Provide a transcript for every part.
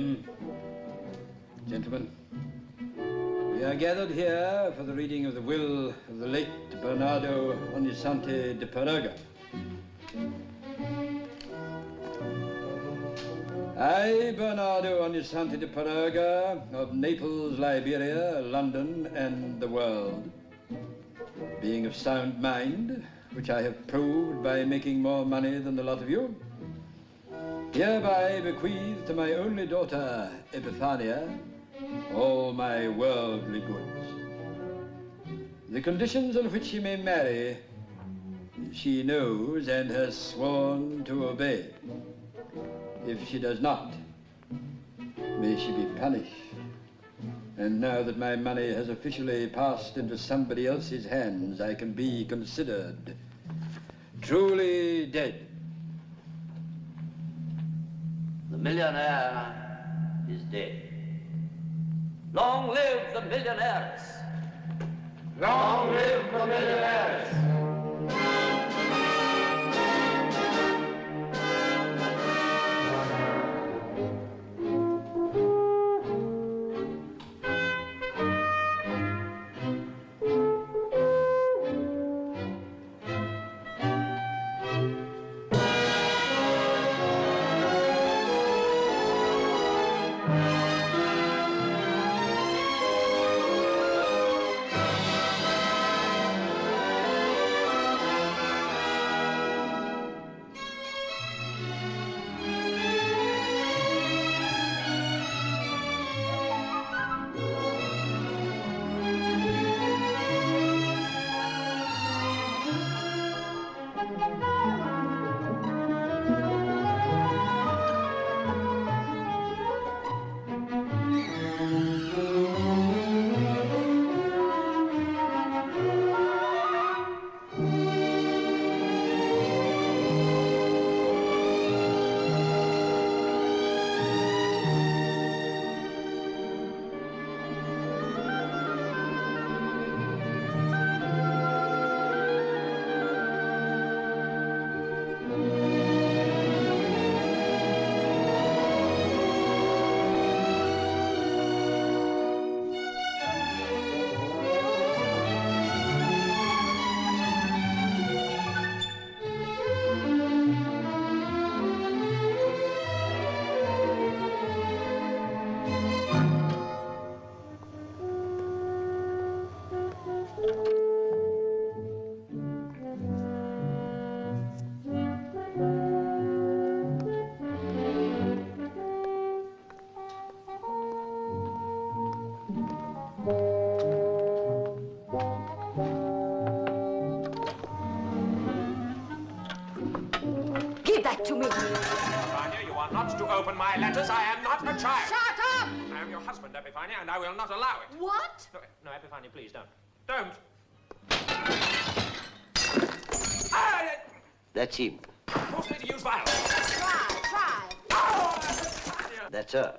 William. Gentlemen, we are gathered here for the reading of the will of the late Bernardo Ognissanti de Peruga. I, Bernardo Ognissanti de Peruga, of Naples, Liberia, London, and the world, being of sound mind, which I have proved by making more money than the lot of you, hereby bequeath to my only daughter, Epifania, all my worldly goods. The conditions on which she may marry, she knows and has sworn to obey. If she does not, may she be punished. And now that my money has officially passed into somebody else's hands, I can be considered truly dead. The millionaire is dead. Long live the millionairess! Long live the millionairess! To me. Epifania, you are not to open my letters. I am not a child. Shut up! I am your husband, Epifania, and I will not allow it. What? No, Epifania, please don't. Don't. Ah! That's him. Force me to use violence. Try. Oh, Epifania! That's her.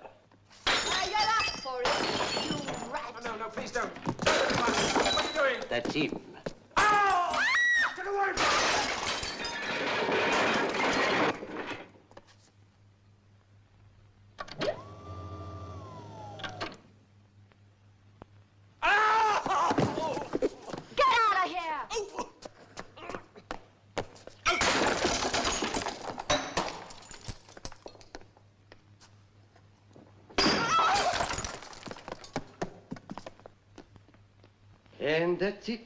You're up for it, you rat. Oh, no, please don't. Epifania, what are you doing? That's him. Oh! Get away from me! And that's it.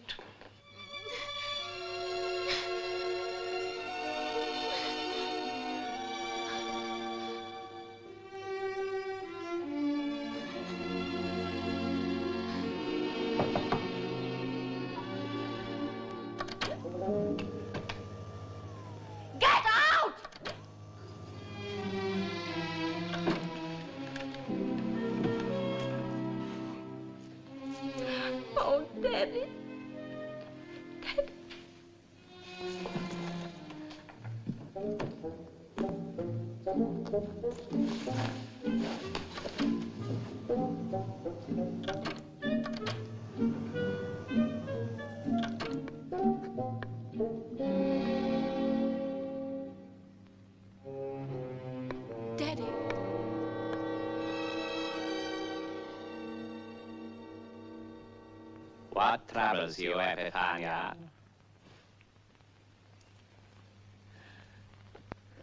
What troubles you, Epifania?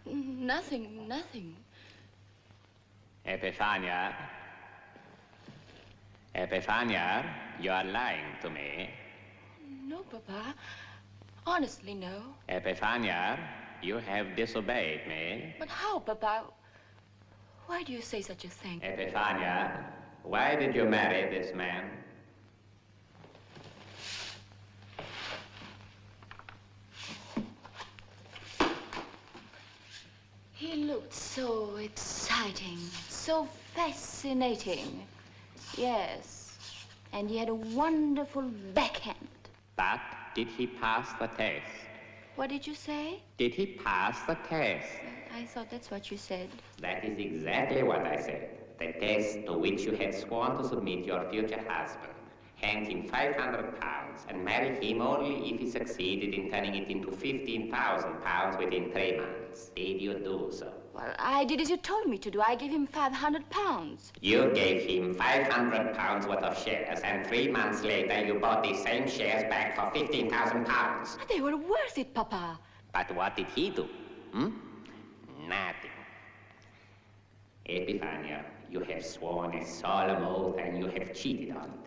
Nothing, nothing. Epifania? Epifania, you are lying to me. No, Papa. Honestly, no. Epifania, you have disobeyed me. But how, Papa? Why do you say such a thing? Epifania, why did you marry this man? He looked so exciting, so fascinating. Yes, and he had a wonderful backhand. But did he pass the test? What did you say? Did he pass the test? I thought that's what you said. That is exactly what I said. The test to which you had sworn to submit your future husband. Hand him £500 and marry him only if he succeeded in turning it into £15,000 within 3 months. Did you do so? Well, I did as you told me to do. I gave him £500. You gave him £500 worth of shares, and 3 months later you bought these same shares back for £15,000. They were worth it, Papa. But what did he do? Nothing. Epifania, you have sworn a solemn oath and you have cheated on it.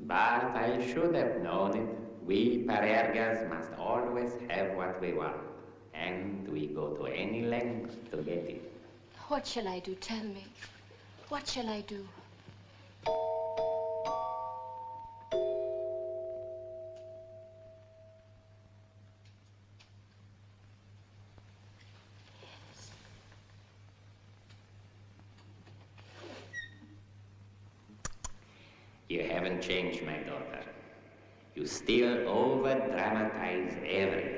But I should have known it. We Parergas must always have what we want. And we go to any length to get it. What shall I do? Tell me. What shall I do? You haven't changed, my daughter. You still over-dramatize everything.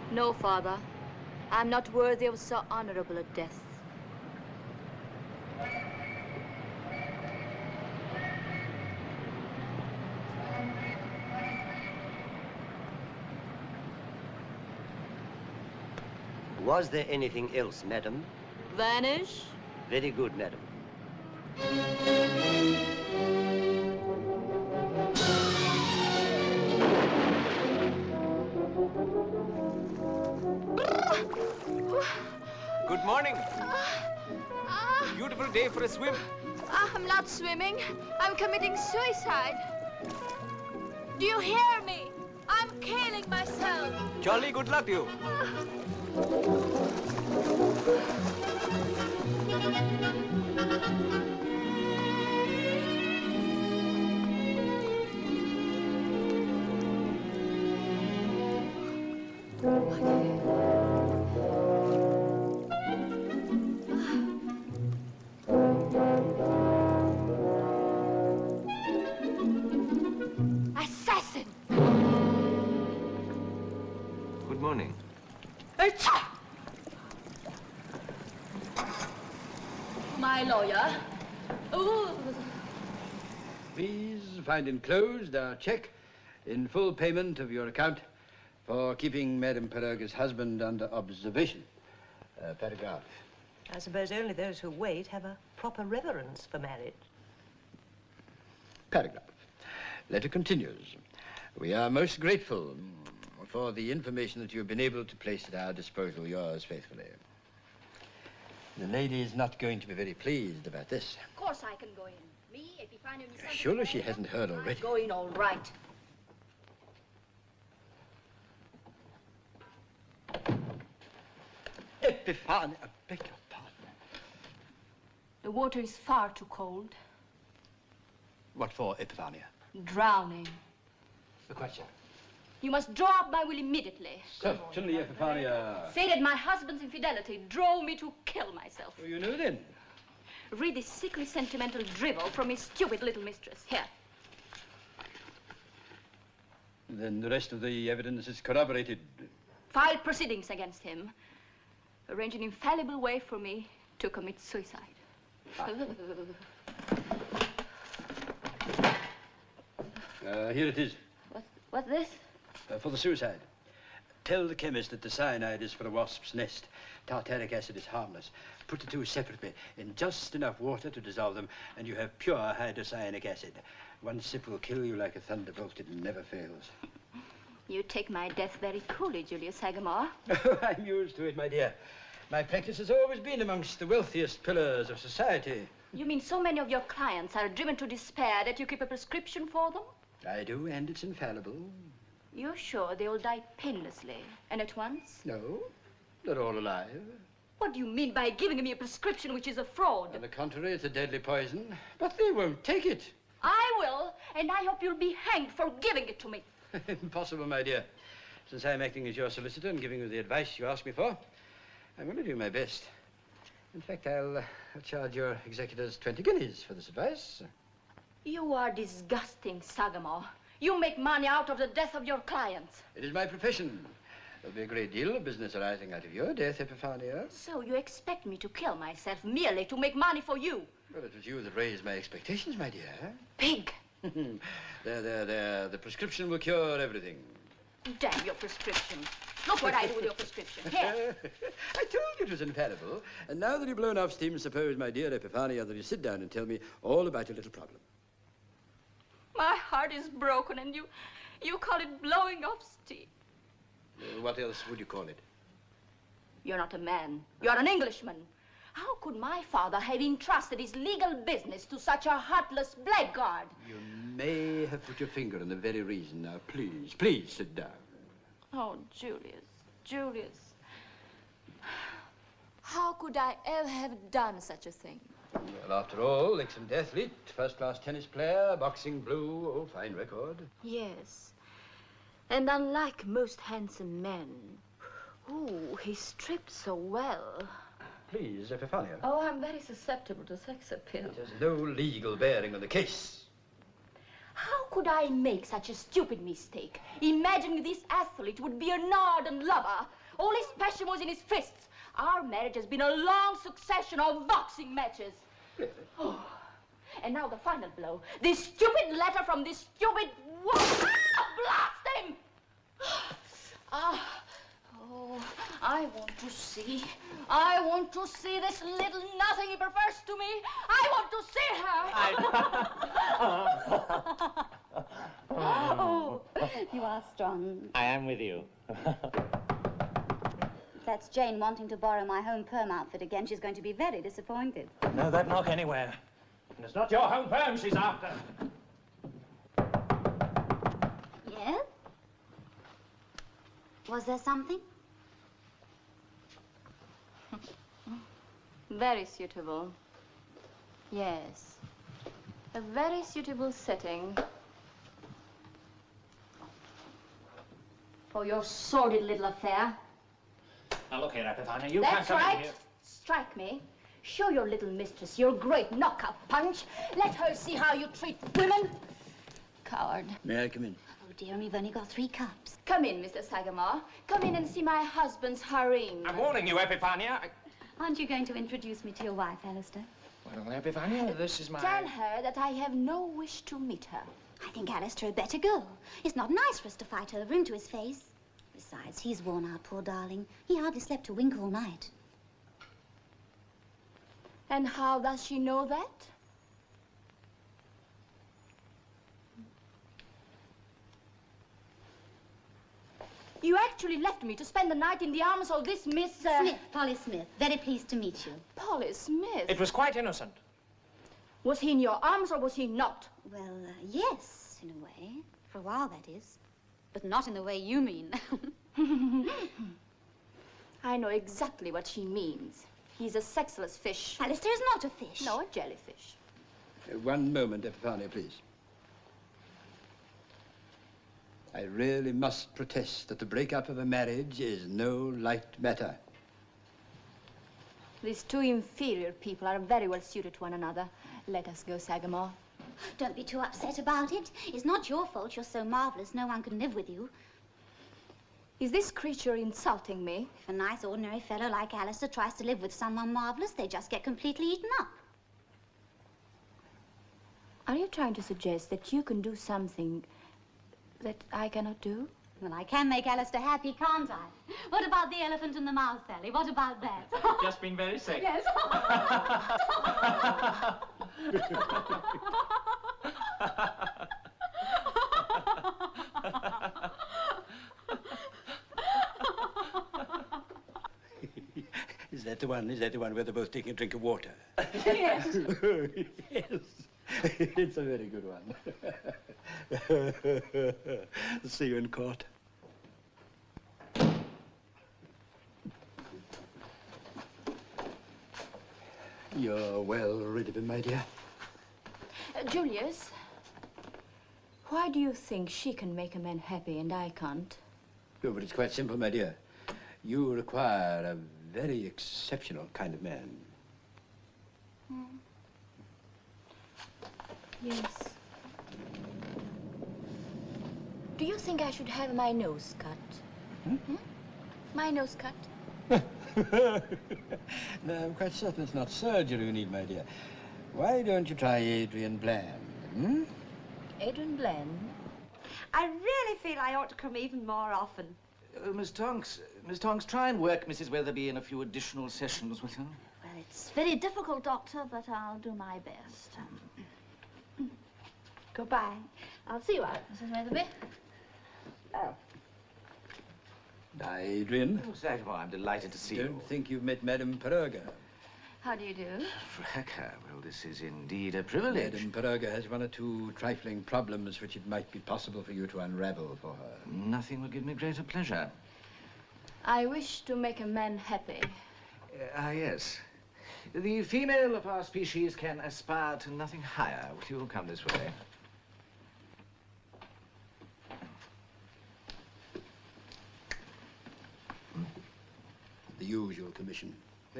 No, Father. I'm not worthy of so honorable a death. Was there anything else, madam? Vanish? Very good, madam. Good morning. Beautiful day for a swim. I'm not swimming. I'm committing suicide. Do you hear me? I'm killing myself. Jolly good luck to you. Assassin! Good morning. My lawyer. Ooh. Please find enclosed our check in full payment of your account for keeping Madame Parerga's husband under observation. Paragraph. I suppose only those who wait have a proper reverence for marriage. Paragraph. Letter continues. We are most grateful for the information that you've been able to place at our disposal. Yours faithfully. The lady is not going to be very pleased about this. Of course I can go in. Me, Epifania, Surely she hasn't heard already. Go in all right. Epifania, I beg your pardon. The water is far too cold. What for, Epifania? Drowning. The question. You must draw up my will immediately. Certainly, Epifania. Say that my husband's infidelity drove me to kill myself. Well, you know then. Read this sickly sentimental drivel from his stupid little mistress. Here. Then the rest of the evidence is corroborated. File proceedings against him. Arrange an infallible way for me to commit suicide. Here it is. What's this? For the suicide. Tell the chemist that the cyanide is for a wasp's nest. Tartaric acid is harmless. Put the two separately in just enough water to dissolve them, and you have pure hydrocyanic acid. One sip will kill you like a thunderbolt. It never fails. You take my death very coolly, Julius Sagamore. Oh, I'm used to it, my dear. My practice has always been amongst the wealthiest pillars of society. You mean so many of your clients are driven to despair that you keep a prescription for them? I do, and it's infallible. You're sure they all die painlessly and at once? No, they're all alive. What do you mean by giving me a prescription which is a fraud? On the contrary, it's a deadly poison. But they won't take it. I will, and I hope you'll be hanged for giving it to me. Impossible, my dear. Since I'm acting as your solicitor and giving you the advice you asked me for, I'm going to do my best. In fact, I'll charge your executors 20 guineas for this advice. You are disgusting, Sagamore. You make money out of the death of your clients. It is my profession. There'll be a great deal of business arising out of your death, Epifania. So you expect me to kill myself merely to make money for you? Well, it was you that raised my expectations, my dear. Pig! There. The prescription will cure everything. Damn your prescription. Look what I do with your prescription. Here. I told you it was infallible. And now that you've blown off steam, suppose, my dear Epifania, that you sit down and tell me all about your little problem. My heart is broken, and you call it blowing off steam. What else would you call it? You're not a man. You're an Englishman. How could my father have entrusted his legal business to such a heartless blackguard? You may have put your finger on the very reason. Now, please sit down. Oh, Julius. How could I ever have done such a thing? Well, after all, ex-athlete, first-class tennis player, boxing blue, oh, fine record. Yes. And unlike most handsome men, ooh, he stripped so well. Please, Epifania. Oh, I'm very susceptible to sex appeal. It has no legal bearing on the case. How could I make such a stupid mistake? Imagining this athlete would be an ardent lover. All his passion was in his fists. Our marriage has been a long succession of boxing matches. Really? Oh. And now the final blow. This stupid letter from this stupid woman. Ah! Blast him! Oh, I want to see this little nothing he prefers to me. I want to see her. Oh, you are strong. I am with you. That's Jane wanting to borrow my home perm outfit again. She's going to be very disappointed. No, that knock anywhere. And it's not your home perm she's after. Yes? Was there something? Very suitable. Yes. A very suitable setting for your sordid little affair. Now, look here, Epifania, you That's can't come in right. here. Strike me. Show your little mistress your great knockout punch. Let her see how you treat women. Coward. May I come in? Oh, dear, we've only got 3 cups. Come in, Mr. Sagamore. Come in and see my husband's harem. I'm warning you, Epifania. Aren't you going to introduce me to your wife, Alastair? Well, Epifania, this is my... Tell her that I have no wish to meet her. I think Alastair had better go. It's not nice for us to fight over him to his face. Besides, he's worn out, poor darling. He hardly slept a wink all night. And how does she know that? You actually left me to spend the night in the arms of this Miss... Smith, Polly Smith. Very pleased to meet you. Polly Smith. It was quite innocent. Was he in your arms or was he not? Well, yes, in a way. For a while, that is. But not in the way you mean. I know exactly what she means. He's a sexless fish. Alastair is not a fish. No, a jellyfish. One moment, Epifania, please. I really must protest that the breakup of a marriage is no light matter. These two inferior people are very well suited to one another. Let us go, Sagamore. Don't be too upset about it. It's not your fault you're so marvellous no one can live with you. Is this creature insulting me? If a nice, ordinary fellow like Alastair tries to live with someone marvellous, they just get completely eaten up. Are you trying to suggest that you can do something that I cannot do? Well, I can make Alastair happy, can't I? What about the elephant in the mouth, Sally? What about that? Just been very sick. Yes. Is that the one? Is that the one where they're both taking a drink of water? Yes. Yes. It's a very good one. See you in court. You're well rid of him, my dear. Julius, why do you think she can make a man happy and I can't? Oh, but it's quite simple, my dear. You require a very exceptional kind of man. Yes. Do you think I should have my nose cut? My nose cut? No, I'm quite certain it's not surgery you need, my dear. Why don't you try Adrian Bland? Adrian Bland? I really feel I ought to come even more often. Miss Tonks, try and work Mrs. Weatherby in a few additional sessions with her. Well, it's very difficult, Doctor, but I'll do my best. Goodbye. I'll see you out, Mrs. Weatherby. Oh. Hi, Adrian. Oh, Zagmore, I'm delighted to see you. Don't think you've met Madame Peroga. How do you do? Fracas, well, this is indeed a privilege. Madame Peroga has one or two trifling problems which it might be possible for you to unravel for her. Nothing would give me greater pleasure. I wish to make a man happy. Yes. The female of our species can aspire to nothing higher. Will you come this way? The usual commission.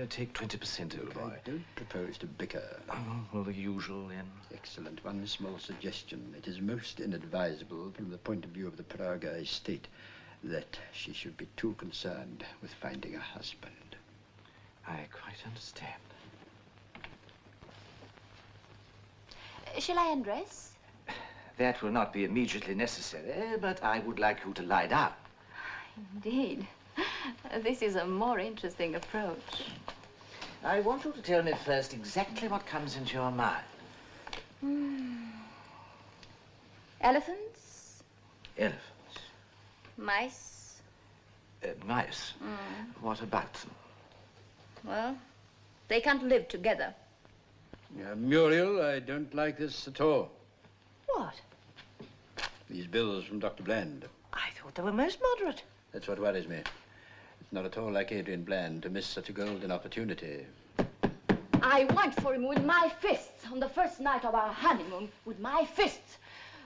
Take 20%, old boy. I don't propose to bicker. Oh, well, the usual, then. Excellent. One small suggestion. It is most inadvisable from the point of view of the Peroga estate that she should be too concerned with finding a husband. I quite understand. Shall I undress? That will not be immediately necessary, but I would like you to lie down. Indeed. This is a more interesting approach. I want you to tell me first exactly what comes into your mind. Elephants? Elephants. Mice? Mice. What about them? Well, they can't live together. Muriel, I don't like this at all. What? These bills from Dr. Bland. I thought they were most moderate. That's what worries me. It's not at all like Adrian Bland to miss such a golden opportunity. I went for him with my fists on the first night of our honeymoon, with my fists.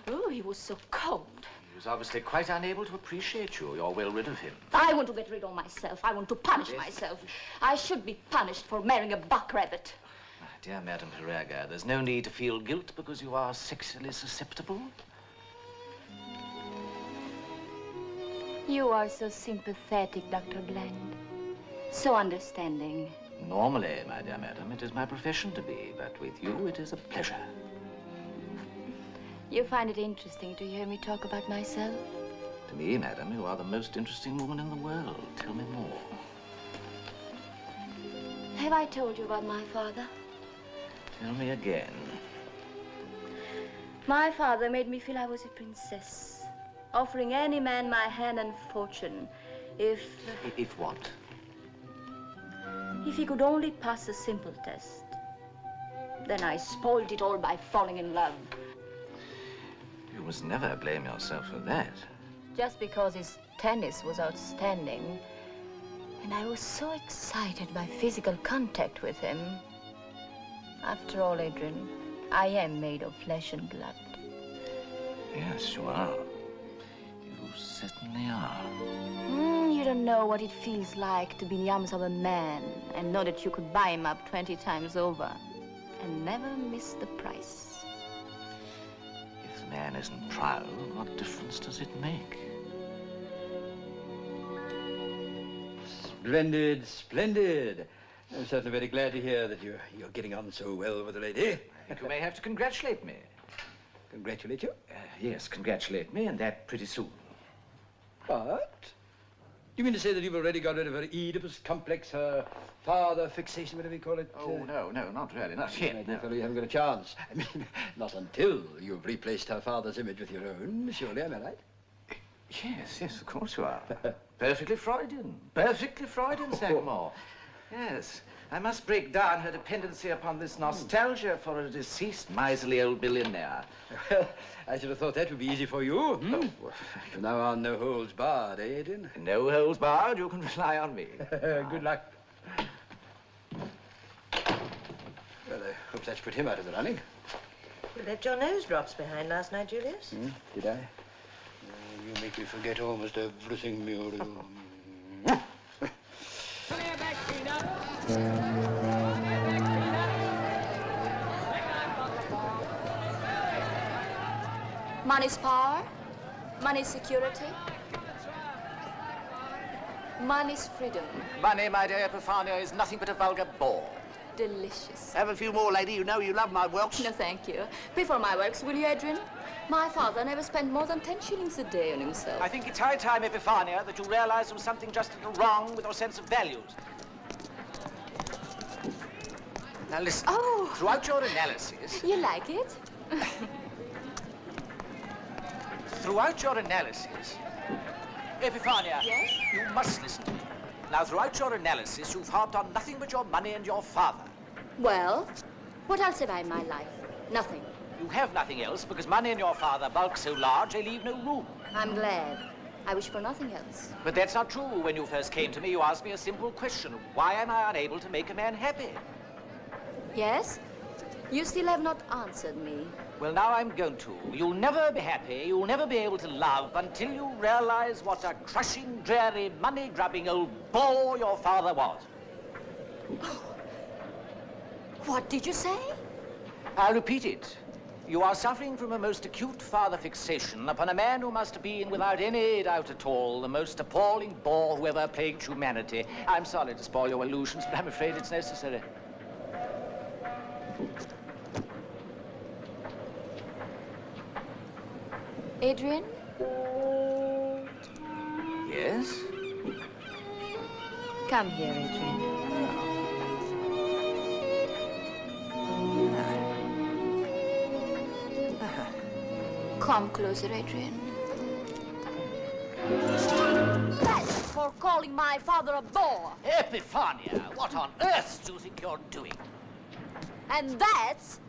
Oh, he was so cold. He was obviously quite unable to appreciate you. You're well rid of him. I want to get rid of myself. I want to punish myself. I should be punished for marrying a buck rabbit. My dear Madame Peroga, there's no need to feel guilt because you are sexually susceptible. You are so sympathetic, Dr. Bland. So understanding. Normally, my dear madam, it is my profession to be, but with you it is a pleasure. You find it interesting to hear me talk about myself? To me, madam, you are the most interesting woman in the world. Tell me more. Have I told you about my father? Tell me again. My father made me feel I was a princess, offering any man my hand and fortune if... If what? If he could only pass a simple test. Then I spoiled it all by falling in love. You must never blame yourself for that. Just because his tennis was outstanding. And I was so excited by physical contact with him. After all, Adrian, I am made of flesh and blood. Yes, you are. You certainly are. You don't know what it feels like to be in the arms of a man and know that you could buy him up 20 times over and never miss the price. man isn't proud, what difference does it make? Splendid, splendid. I'm certainly very glad to hear that you're getting on so well with the lady. I think you may have to congratulate me. Congratulate you? Yes, congratulate me, and that pretty soon. What? You mean to say that you've already got rid of her Oedipus complex, her father fixation, whatever you call it? Oh, no, not really, not yet. My dear fellow, you haven't got a chance. I mean, not until you've replaced her father's image with your own, surely, am I right? Yes, of course you are. Perfectly Freudian, Sagamore. Yes, I must break down her dependency upon this nostalgia for a deceased miserly old billionaire. Well, I should have thought that would be easy for you. From now on, no holds barred, eh, Adrian? No holds barred, you can rely on me. Good luck. Well, I hope that's put him out of the running. You left your nose drops behind last night, Julius. Did I? You make me forget almost everything, Muriel. Money's power, money's security, money's freedom. Money, my dear Epifania, is nothing but a vulgar bore. Delicious. Have a few more, lady. You know you love my whelks. No, thank you. Pay for my works, will you, Adrian? My father never spent more than 10 shillings a day on himself. I think it's high time, Epifania, that you realize there was something just a little wrong with your sense of values. Now listen. Oh. Throughout your analysis... You like it? Throughout your analysis... Epifania. Yes? You must listen to me. Now, throughout your analysis, you've harped on nothing but your money and your father. Well, what else have I in my life? Nothing. You have nothing else because money and your father bulk so large they leave no room. I'm glad. I wish for nothing else. But that's not true. When you first came to me, you asked me a simple question. Why am I unable to make a man happy? Yes? You still have not answered me. Well, now I'm going to. You'll never be happy, you'll never be able to love until you realize what a crushing, dreary, money-grubbing old bore your father was. What did you say? I'll repeat it. You are suffering from a most acute father fixation upon a man who must have been, without any doubt at all, the most appalling bore who ever plagued humanity. I'm sorry to spoil your illusions, but I'm afraid it's necessary. Adrian? Yes? Come here, Adrian. Come closer, Adrian. That's for calling my father a bore. Epifania, what on earth do you think you're doing? And that's...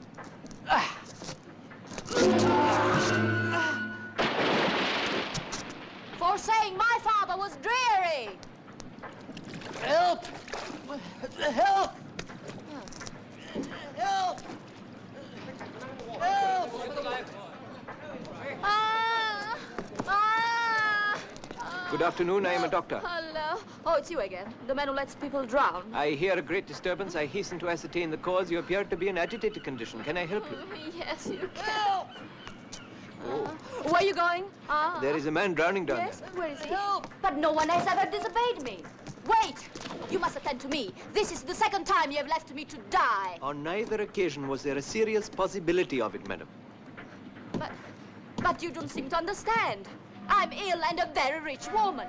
for saying my father was dreary. Help! Help! Help! Help! Good afternoon, I am a doctor. Hello. Oh, it's you again. The man who lets people drown. I hear a great disturbance. I hasten to ascertain the cause. You appear to be in agitated condition. Can I help you? Yes, you can. Where are you going? There is a man drowning down yes? Where is he? But no one has ever disobeyed me. Wait! You must attend to me. This is the second time you have left me to die. On neither occasion was there a serious possibility of it, madam. But you don't seem to understand. I'm ill and a very rich woman.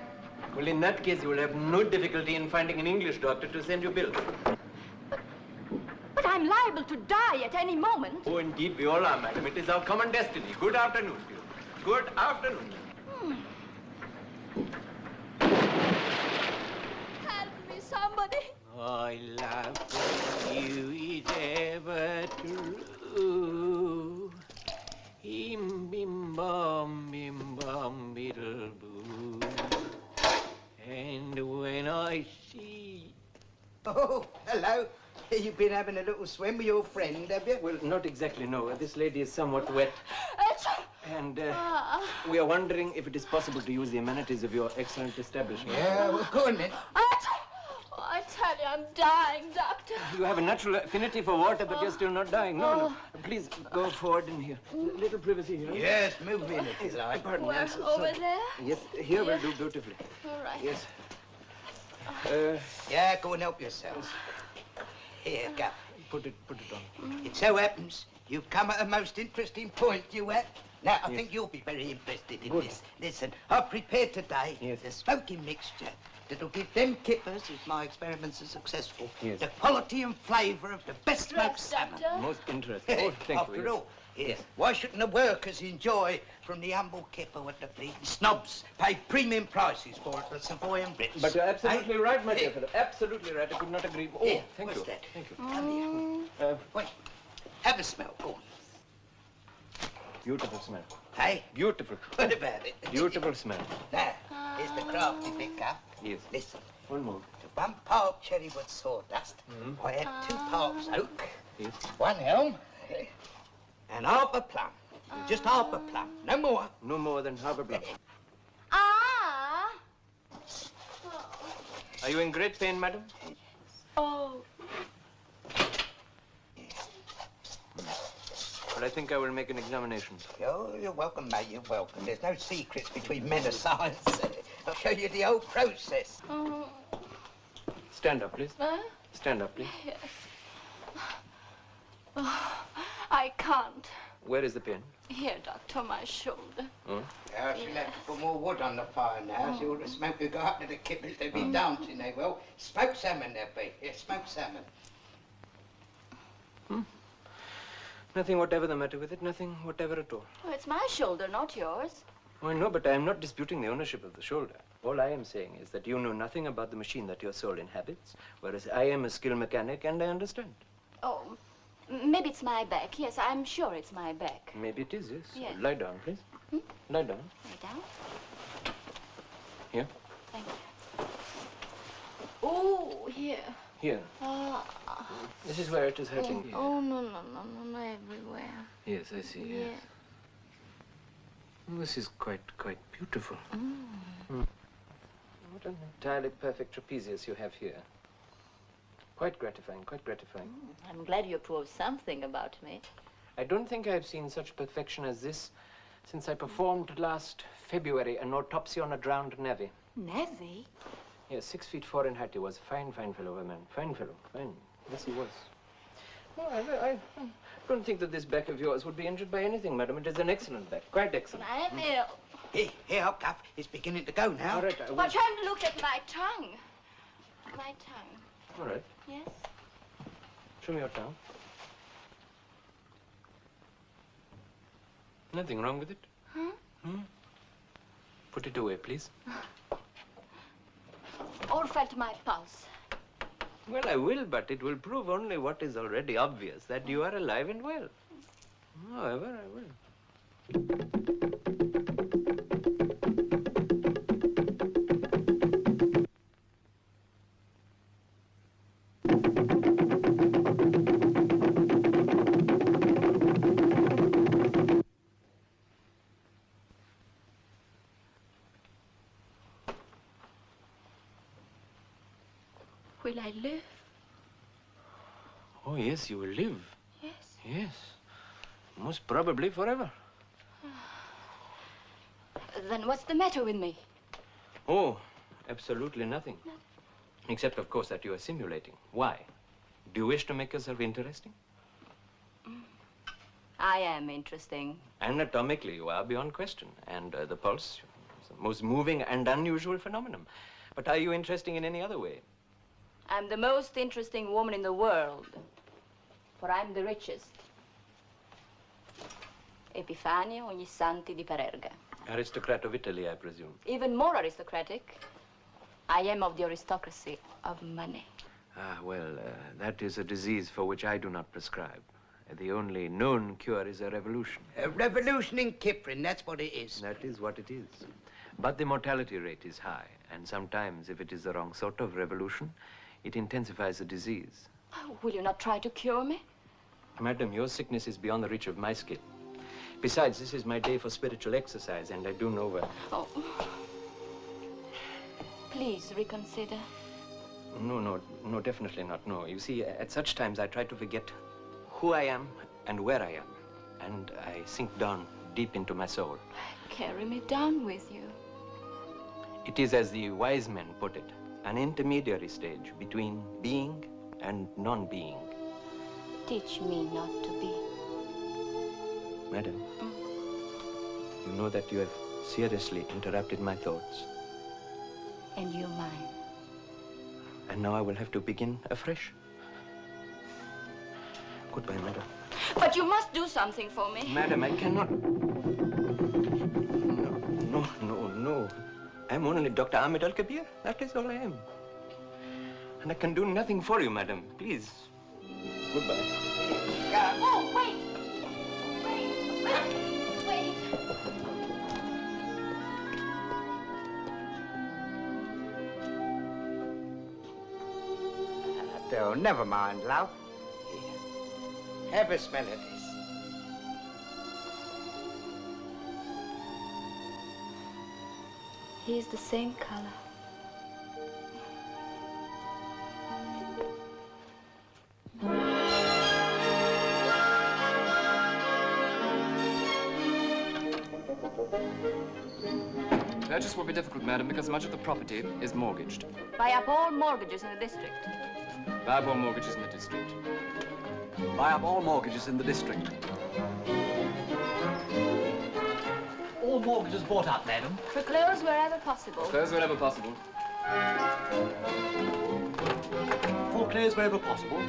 Well, in that case, you will have no difficulty in finding an English doctor to send you bill. But I'm liable to die at any moment. Oh, indeed, we all are, madam. It is our common destiny. Good afternoon to you. Good afternoon. Help me, somebody. I love you is ever true. Bim bum biddle boo. And when I see... Oh, hello. You've been having a little swim with your friend, have you? Well, not exactly, no. This lady is somewhat wet. And we are wondering if it is possible to use the amenities of your excellent establishment. Yeah, well, go on then. I tell I'm dying, Doctor. You have a natural affinity for water, but you're still not dying. No. Please, go forward in here. Little privacy here. Yes, move in if you like. Pardon me. Where, over there? Yes, here will do beautifully. All right. Yes. Yeah, go and help yourselves. Here, go. Put it on. It so happens you've come at a most interesting point, you have. Now, I think you'll be very interested in this. Listen, I've prepared today the smoking mixture that'll give them kippers, if my experiments are successful, the quality and flavour of the best smoked salmon. Most interesting. Oh, thank you. After all, why shouldn't the workers enjoy from the humble kipper what the bleeding snobs pay premium prices for at the Savoy and Brits? But you're absolutely right, my dear fellow. Absolutely right. I could not agree. Oh, thank you. That? Thank you. Come here. Wait, have a smell. Go on. Beautiful smell. Hey? Beautiful. What about it? Beautiful smell. Now, here's the crafty pickup. Yes. Listen. One more. To 1 part cherrywood sawdust, I add 2 parts oak, Yes. 1 elm, and half a plum. Just half a plum, no more. No more than half a plum. Ah! Are you in great pain, madam? Oh. Well, I think I will make an examination. Oh, you're welcome, mate, you're welcome. There's no secrets between men of science. I'll show you the whole process. Oh. Stand up, please. Huh? Stand up, please. Yes. Oh, I can't. Where is the pin? Here, Doctor, on my shoulder. Oh? I shall have to put more wood on the fire now. See all the smoke will go up to the kippers. They'll be dancing, they will. Smoked salmon, they'll be. Yeah, smoked salmon. Nothing whatever the matter with it. Nothing whatever at all. Oh, it's my shoulder, not yours. Oh, I know, but I am not disputing the ownership of the shoulder. All I am saying is that you know nothing about the machine that your soul inhabits, whereas I am a skilled mechanic and I understand. Oh, maybe it's my back. Yes, I'm sure it's my back. Maybe it is, yes. Yes. Lie down, please. Lie down. Lie down. Here. Thank you. Oh, here. Here. This is where it is hurting. Oh, no, everywhere. Yes, I see, yes. Well, this is quite beautiful. What an entirely perfect trapezius you have here. Quite gratifying, quite gratifying. I'm glad you approve something about me. I don't think I've seen such perfection as this since I performed last February an autopsy on a drowned navvy. Navvy? Yes, 6 feet 4 in height. He was a fine fellow, a man. Fine fellow, fine. Yes, he was. No, I don't think that this back of yours would be injured by anything, madam. It is an excellent back, quite excellent. I'm ill. Here, up, Cuff. It's beginning to go now. All right, I will. But trying to look at my tongue. My tongue. All right. Yes? Show me your tongue. Nothing wrong with it. Put it away, please. Or felt my pulse. Well, I will, but it will prove only what is already obvious, that you are alive and well. However, I will. Will I live? Oh, yes, you will live. Yes. Yes. Most probably forever. Then what's the matter with me? Oh, absolutely nothing. Except, of course, that you are simulating. Why? Do you wish to make yourself interesting? I am interesting. Anatomically, you are beyond question. And the pulse is the most moving and unusual phenomenon. But are you interesting in any other way? I'm the most interesting woman in the world. For I'm the richest. Epifania Ognissanti di Parerga. Aristocrat of Italy, I presume. Even more aristocratic. I am of the aristocracy of money. Ah, well, that is a disease for which I do not prescribe. The only known cure is a revolution. A revolution in Kipling, that's what it is. That is what it is. But the mortality rate is high, and sometimes, if it is the wrong sort of revolution, it intensifies the disease. Oh, will you not try to cure me? Madam, your sickness is beyond the reach of my skill. Besides, this is my day for spiritual exercise, and I do know where. Oh. Please reconsider. No, definitely not, no. You see, at such times I try to forget who I am and where I am. And I sink down deep into my soul. Carry me down with you. It is, as the wise men put it, an intermediary stage between being and non-being. Teach me not to be. Madam, you know that you have seriously interrupted my thoughts. And you mine. And now I will have to begin afresh. Goodbye, madam. But you must do something for me. Madam, I cannot. No. I'm only Dr. Ahmed Al-Kabir. That is all I am. And I can do nothing for you, madam. Please. Goodbye. Oh, wait! Wait! Oh, never mind, love. Have a smell of this. He's the same color. Purchase will be difficult, madam, because much of the property is mortgaged. Buy up all mortgages in the district. Buy up all mortgages in the district. Buy up all mortgages in the district. All mortgages bought up, madam. Foreclose wherever possible. Foreclose wherever possible. Foreclose wherever possible.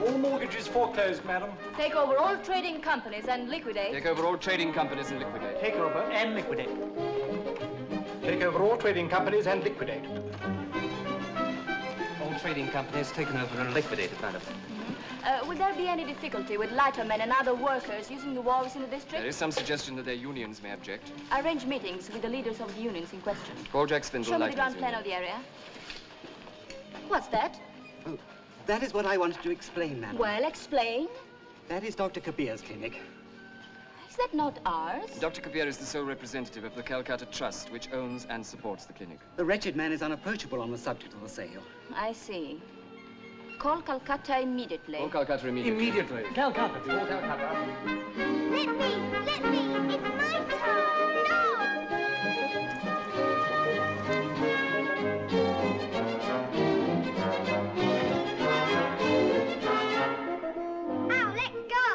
All mortgages foreclosed, madam. Take over all trading companies and liquidate. Take over all trading companies and liquidate. Take over and liquidate. Take over all trading companies and liquidate. All trading companies taken over and liquidated, madam. Would there be any difficulty with lightermen and other workers using the wharves in the district? There is some suggestion that their unions may object. Arrange meetings with the leaders of the unions in question. Call Jack Spindle. Show me the ground plan of the area. What's that? Oh, that is what I wanted to explain, madam. Well, explain. That is Dr. Kabir's clinic. Is that not ours? Dr. Kabir is the sole representative of the Calcutta Trust, which owns and supports the clinic. The wretched man is unapproachable on the subject of the sale. I see. Call Calcutta immediately. Call Calcutta immediately. Immediately. Calcutta. Call Calcutta. Let me! It's my turn! No! Ow, let go!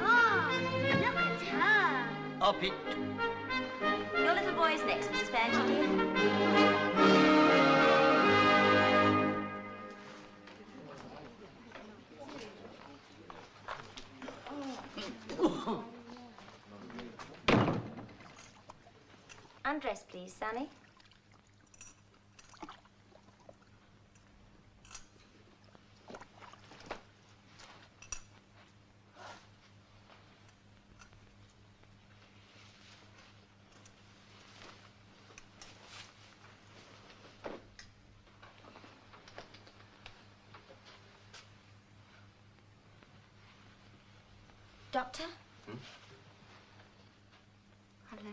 Ah, look at her. Up it. Your little boy is next, Mrs. Fancher, dear. Undress, please, Sonny. Doctor? Hello.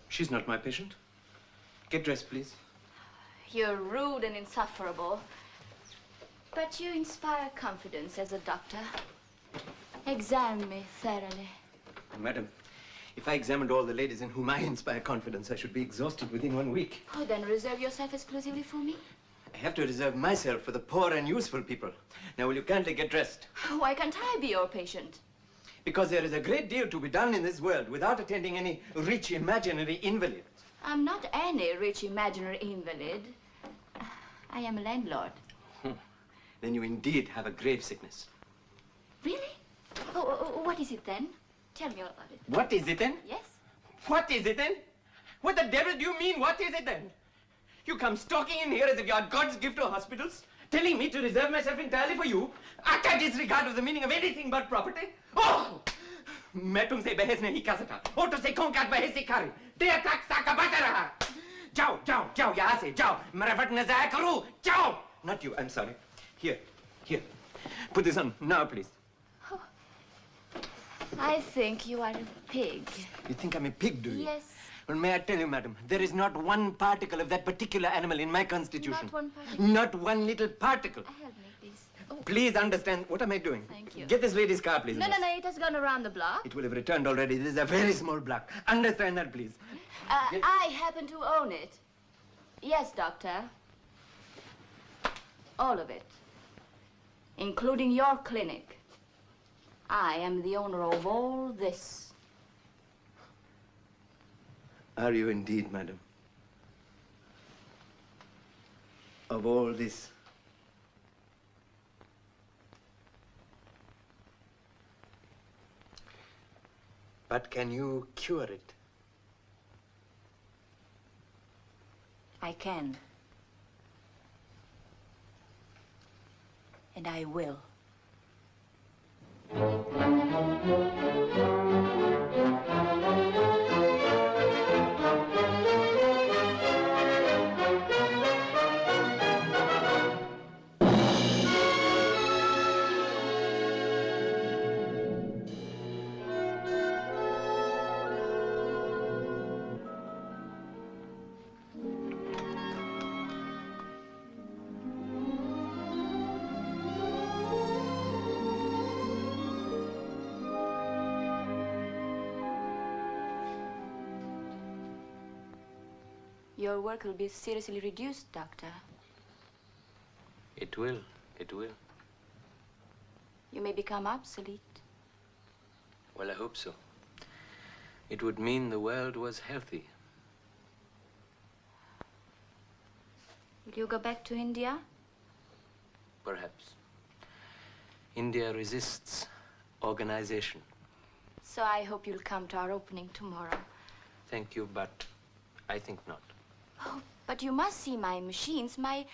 She's not my patient. Get dressed, please. You're rude and insufferable. But you inspire confidence as a doctor. Examine me thoroughly. Madam, if I examined all the ladies in whom I inspire confidence, I should be exhausted within 1 week. Oh, then reserve yourself exclusively for me. I have to reserve myself for the poor and useful people. Now, will you kindly get dressed? Why can't I be your patient? Because there is a great deal to be done in this world without attending any rich imaginary invalid. I'm not any rich imaginary invalid. I am a landlord. Then you indeed have a grave sickness. Really? Oh, what is it then? Tell me all about it. What is it then? Yes? What is it then? What the devil do you mean, what is it then? You come stalking in here as if you are God's gift to hospitals, telling me to reserve myself entirely for you, utter disregard of the meaning of anything but property. Oh! मैं तुमसे बहस नहीं कर सकता। होठों से खोंकाट बहस सिखारी। देर तक साकबता रहा। जाओ, जाओ, जाओ यहाँ से, जाओ। मेरा वक्त न ज़ाया करो, जाओ। Not you, I'm sorry. Here. Put this on now, please. I think you are a pig. You think I'm a pig, do you? Yes. Well, may I tell you, madam, there is not one particle of that particular animal in my constitution. Not one particle? Not one little particle. Help me, please. Oh. Please understand. What am I doing? Thank you. Get this lady's car, please. No, it has gone around the block. It will have returned already. This is a very small block. Understand that, please. I happen to own it. Yes, doctor. All of it. Including your clinic. I am the owner of all this. Are you indeed, madam? Of all this? But can you cure it? I can. And I will. Your work will be seriously reduced, Doctor. It will. It will. You may become obsolete. Well, I hope so. It would mean the world was healthy. Will you go back to India? Perhaps. India resists organization. So I hope you'll come to our opening tomorrow. Thank you, but I think not. Oh, but you must see my machines. My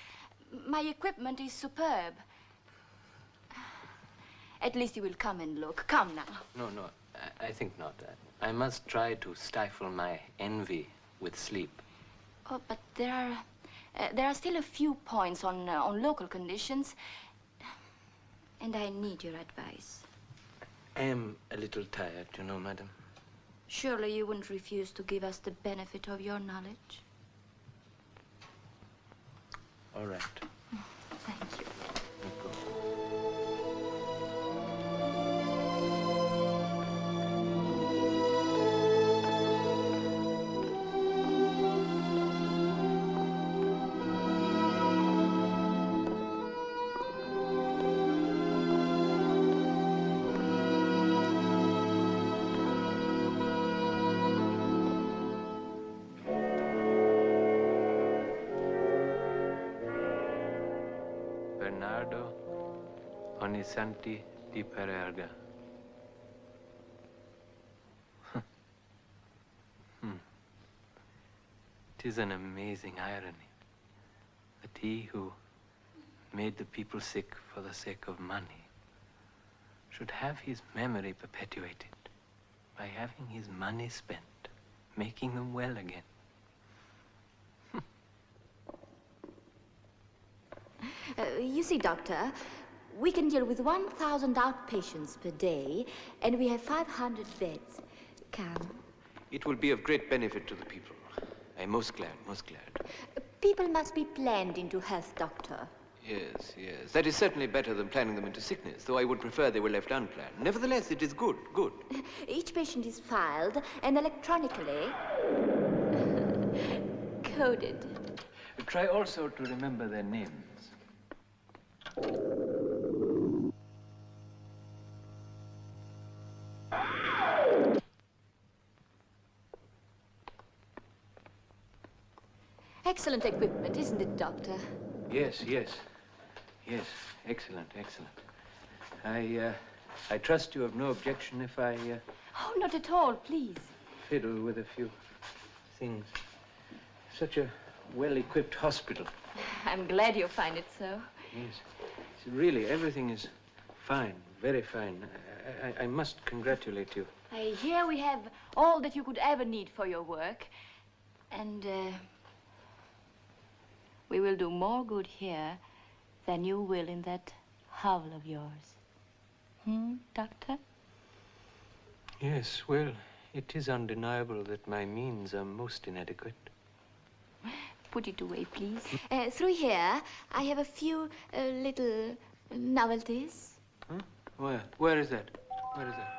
equipment is superb. At least you will come and look. Come now. No, I think not. I must try to stifle my envy with sleep. Oh, but there are still a few points on local conditions, and I need your advice. I am a little tired, you know, madam. Surely you wouldn't refuse to give us the benefit of your knowledge. All right. Thank you. Bernardo Onisanti di Pererga. It is an amazing irony that he who made the people sick for the sake of money should have his memory perpetuated by having his money spent making them well again. You see, Doctor, we can deal with 1,000 outpatients per day, and we have 500 beds. Come. It will be of great benefit to the people. I'm most glad, most glad. People must be planned into health, Doctor. Yes, yes. That is certainly better than planning them into sickness, though I would prefer they were left unplanned. Nevertheless, it is good, good. Each patient is filed and electronically coded. Try also to remember their names. Excellent equipment, isn't it, Doctor? Yes, yes. Yes, excellent, excellent. I trust you have no objection if I Oh, not at all, please. fiddle with a few things. Such a well-equipped hospital. I'm glad you find it so. Yes. So really, everything is fine, very fine. I must congratulate you. Here we have all that you could ever need for your work. And we will do more good here than you will in that hovel of yours. Doctor? Yes, well, it is undeniable that my means are most inadequate. Put it away, please. Through here, I have a few little novelties. Huh? Where? Where is that? Where is that?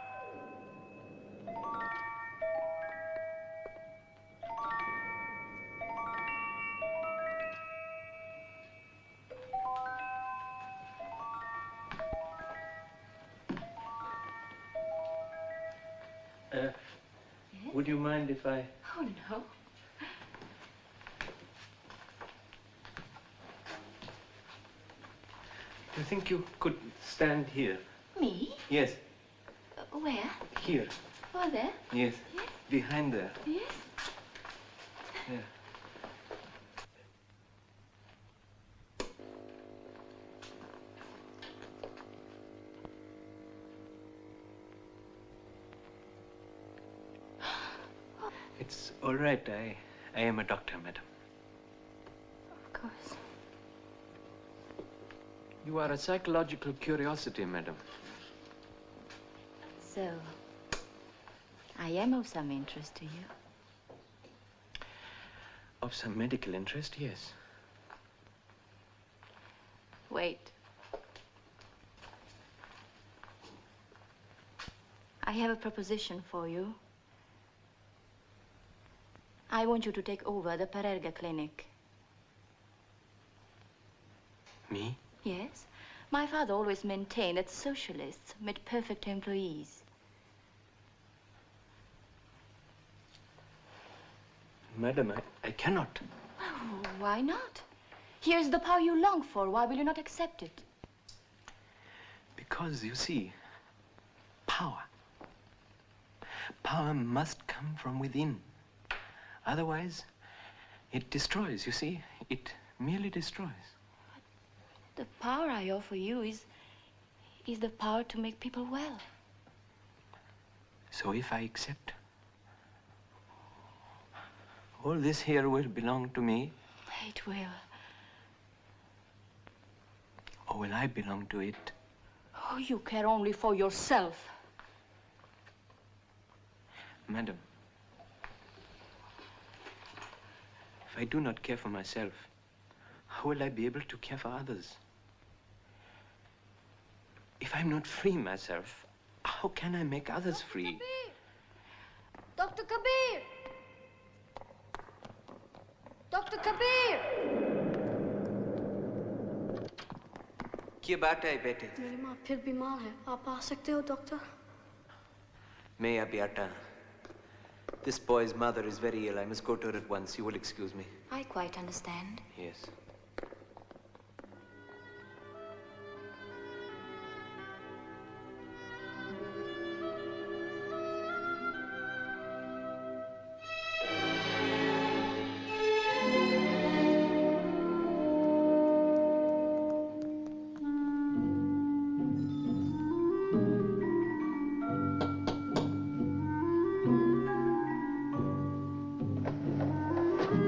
Would you mind if I... Oh, no. Do you think you could stand here? Me? Yes. Where? Here. Oh, there? Yes. Yes. Behind there. Yes. There. It's all right. I am a doctor, madam. Of course. You are a psychological curiosity, madam. So, I am of some interest to you. Of some medical interest, yes. Wait. I have a proposition for you. I want you to take over the Parerga clinic. Me? Yes. My father always maintained that socialists made perfect employees. Madam, I cannot. Oh, why not? Here's the power you long for. Why will you not accept it? Because, you see, power. Power must come from within. Otherwise, it destroys, you see. It merely destroys. The power I offer you is the power to make people well. So if I accept, all this here will belong to me? It will. Or will I belong to it? Oh, you care only for yourself. Madam, if I do not care for myself, how will I be able to care for others? If I'm not free myself, how can I make others free? Dr. Kabir! Dr. Kabir! क्या बात है बेटे? मेरी माँ फिर बीमार है आप आ सकते हो doctor May I be Atta? This boy's mother is very ill. I must go to her at once. You will excuse me. I quite understand. Yes.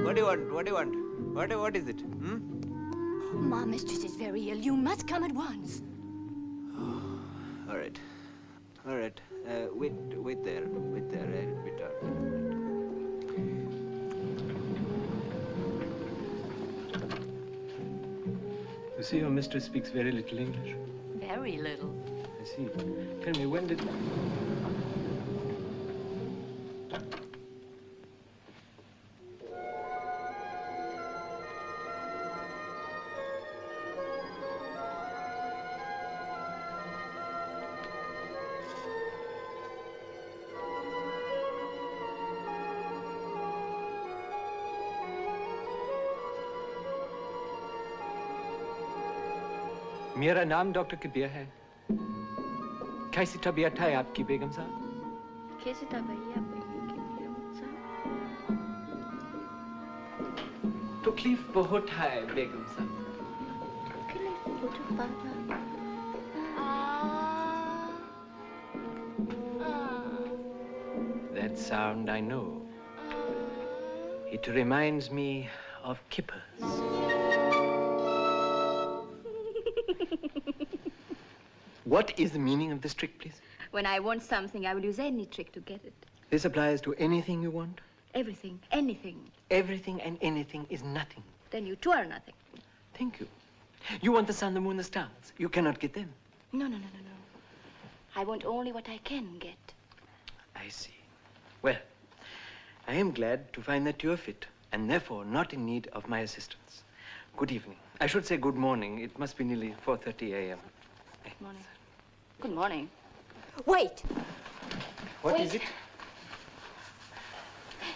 What do you want? What do you want? What is it? Hmm? My mistress is very ill. You must come at once. All right. All right. Wait there. Wait there. I'll be done. You see, your mistress speaks very little English. Very little. I see. Tell me, when did... मेरा नाम doctor Kabir है कैसी तबीयत है आपकी बेगम साहब कैसी तबीयत तकलीफ बहुत है बेगम साहब That sound I know. It reminds me of kippers. What is the meaning of this trick, please? When I want something, I will use any trick to get it. This applies to anything you want? Everything, anything. Everything and anything is nothing. Then you too are nothing. Thank you. You want the sun, the moon, the stars. You cannot get them. No. I want only what I can get. I see. Well, I am glad to find that you're fit and therefore not in need of my assistance. Good evening. I should say good morning. It must be nearly 4:30 a.m. Good morning. Good morning. Wait! What is it?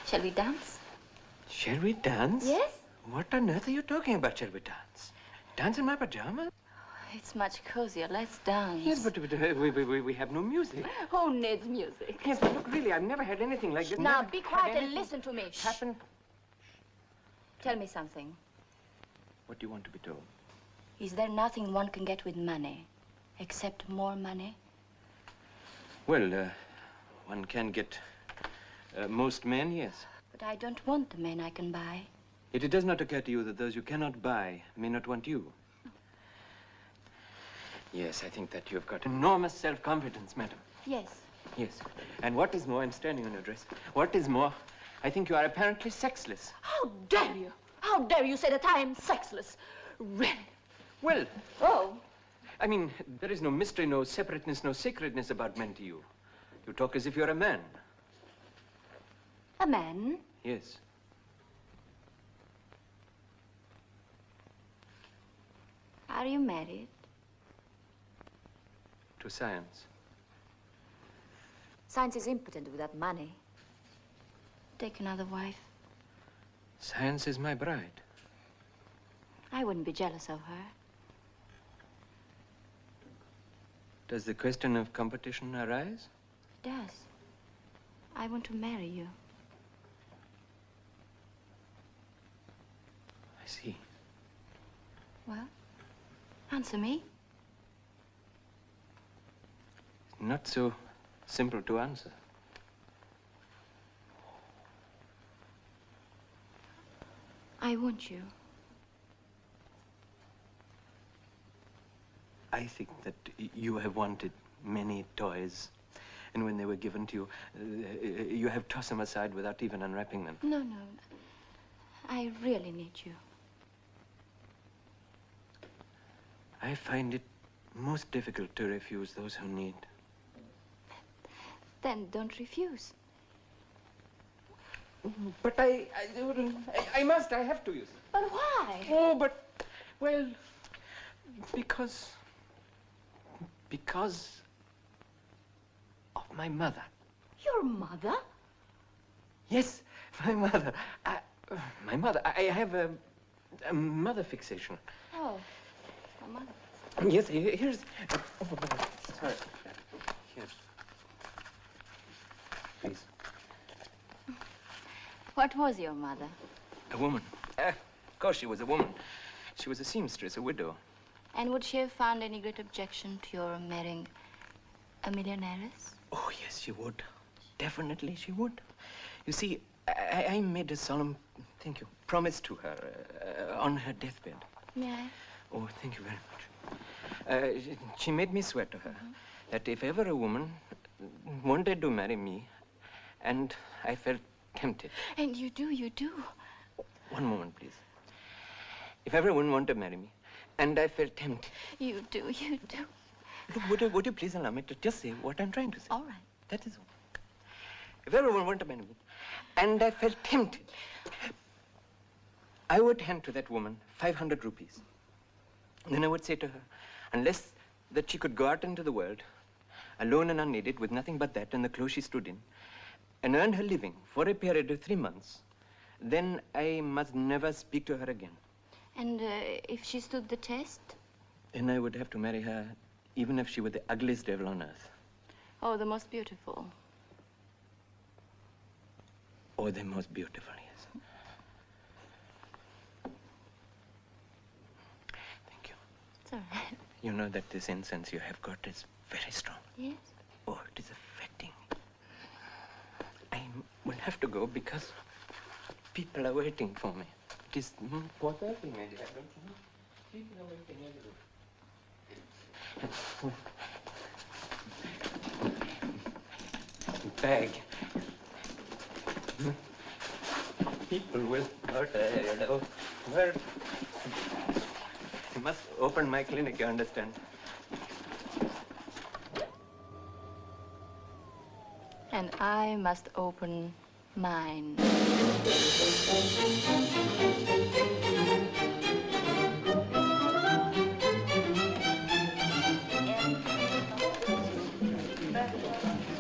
Shall we dance? Shall we dance? Yes? What on earth are you talking about, shall we dance? Dance in my pajamas? It's much cozier. Let's dance. Yes, but we have no music. Who needs music? Yes, but look, really, I've never had anything like this. Now, Never be had quiet and anything listen to me. happen. Tell me something. What do you want to be told? Is there nothing one can get with money, except more money? Well, one can get most men, yes. But I don't want the men I can buy. Yet it does not occur to you that those you cannot buy may not want you. Yes, I think that you've got enormous self-confidence, madam. Yes. Yes. And what is more, I'm standing on your dress. What is more, I think you are apparently sexless. How dare you? How dare you say that I am sexless? Really? Well. Oh. I mean, there is no mystery, no separateness, no sacredness about men to you. You talk as if you're a man. A man? Yes. Are you married? To science. Science is impotent without money. Take another wife. Science is my bride. I wouldn't be jealous of her. Does the question of competition arise? It does. I want to marry you. I see. Well, answer me. Not so simple to answer. I want you. I think that you have wanted many toys, and when they were given to you, you have tossed them aside without even unwrapping them. No. I really need you. I find it most difficult to refuse those who need. Then don't refuse. But I have to use it. But why? Oh, but, well, because of my mother. Your mother? Yes, my mother. I have a mother fixation. Oh, your mother. Yes, here's... sorry. Here. Please. What was your mother? A woman. Of course she was a woman. She was a seamstress, a widow. And would she have found any great objection to your marrying a millionairess? Oh, yes, she would. Definitely she would. You see, I made a solemn, thank you, promise to her on her deathbed. May I? Oh, thank you very much. She made me swear to her that if ever a woman wanted to marry me, and I felt tempted. And you do. One moment, please. If ever a woman wanted to marry me, and I felt tempted. You do. Look, would you please allow me to just say what I'm trying to say? All right. That is all. If everyone wanted to marry me, and I felt tempted, I would hand to that woman 500 rupees. Then I would say to her, unless that she could go out into the world, alone and unneeded, with nothing but that and the clothes she stood in, and earn her living for a period of 3 months, then I must never speak to her again. And if she stood the test? Then I would have to marry her, even if she were the ugliest devil on earth. Oh, the most beautiful. Or the most beautiful, yes. Thank you. It's all right. You know that this incense you have got is very strong. Yes? Oh, it is affecting. I will have to go because people are waiting for me. It is 4:30 maybe, I don't know. People are waiting everywhere. bag. People without where? I must open my clinic, you understand? And I must open mine.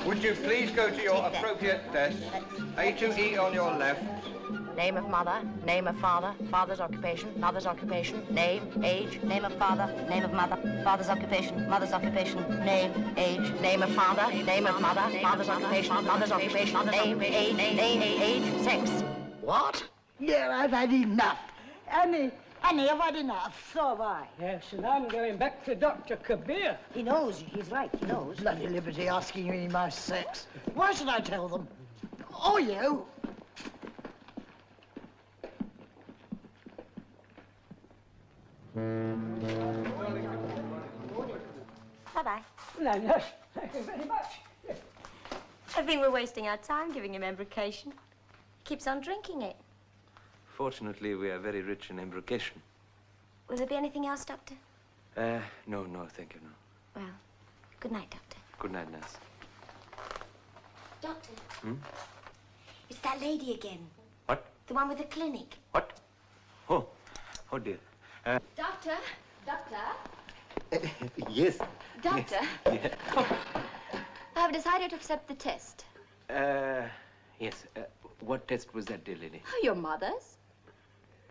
Would you please go to your appropriate desk? A2E on your left. Name of mother, name of father, father's occupation, mother's occupation, name, age, name of father, name of mother, father's occupation, mother's occupation, name, age, name of father, name of mother, father's occupation, mother's occupation, name, age, sex. What? Yeah, I've had enough. Annie, I've had enough. So have I. Yes, and I'm going back to Dr. Kabir. He knows. He's right. He knows. Bloody liberty asking me my sex. Why should I tell them? Or you? Bye-bye. No, yes, thank you very much. I think we're wasting our time giving him embrocation. Keeps on drinking it. Fortunately, we are very rich in embrocation. Will there be anything else, Doctor? No, thank you, no. Well, good night, Doctor. Good night, nurse. Doctor, Hmm? it's that lady again. What? The one with the clinic. What? Oh dear. Doctor? Yes. Doctor? Yes. I've decided to accept the test. Yes. What test was that, dear lady? Your mother's?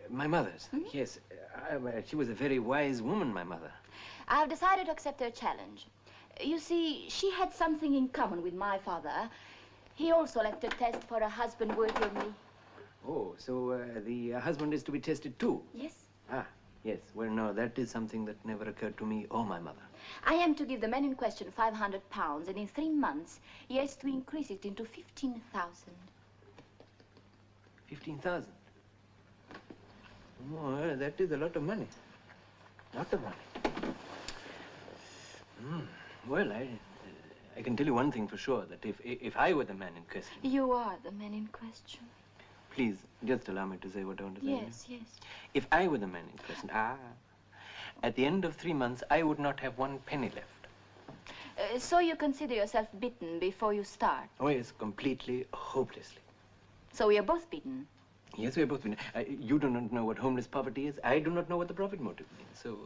My mother's? Yes. She was a very wise woman, my mother. I've decided to accept her challenge. You see, she had something in common with my father. He also left a test for a husband worthy of me. Oh, so the husband is to be tested too? Yes. Ah, yes. Well, no, that is something that never occurred to me or my mother. I am to give the man in question £500, and in 3 months, he has to increase it into 15,000. 15,000? Oh, that is a lot of money. Lot of money. Well, I can tell you one thing for sure, that if I were the man in question... You are the man in question. Please, just allow me to say what I want to say. Yes. If I were the man in question, at the end of 3 months, I would not have 1 penny left. So you consider yourself bitten before you start? Oh, yes, completely, hopelessly. So we are both bitten? Yes, we are both bitten. You do not know what homeless poverty is. I do not know what the profit motive is. So,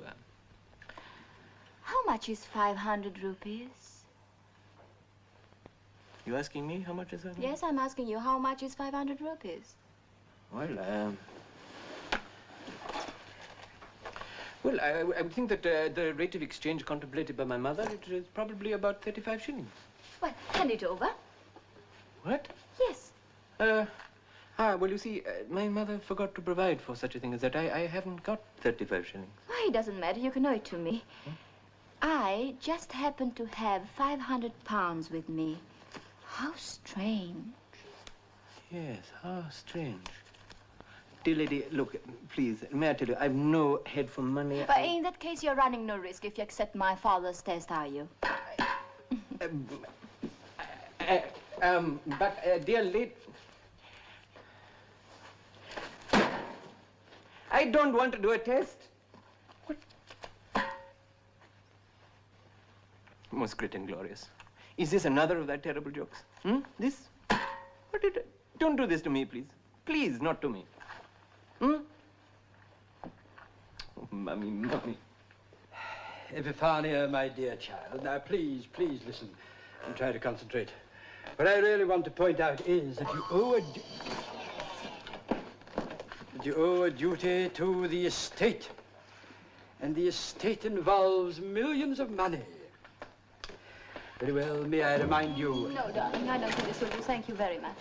How much is 500 rupees? You asking me how much is that? Yes, I'm asking you, how much is 500 rupees? Well, I would think that the rate of exchange contemplated by my mother, it is probably about 35 shillings. Well, hand it over. What? Yes. Well, you see, my mother forgot to provide for such a thing as that. I haven't got 35 shillings. Why, it doesn't matter. You can owe it to me. I just happen to have £500 with me. How strange. Yes, how strange. Dear lady, look, please, may I tell you, I've no head for money. But in that case, you're running no risk if you accept my father's test, are you? Dear lady... I don't want to do a test. What? Most great and glorious. Is this another of thy terrible jokes? This? What did I... Don't do this to me, please. Please, not to me. Oh, Mummy. Epifania, my dear child, now please listen and try to concentrate. What I really want to point out is that you owe a duty to the estate. And the estate involves millions of money. Very well, may I remind you... No, darling, I don't think this will do. Thank you very much.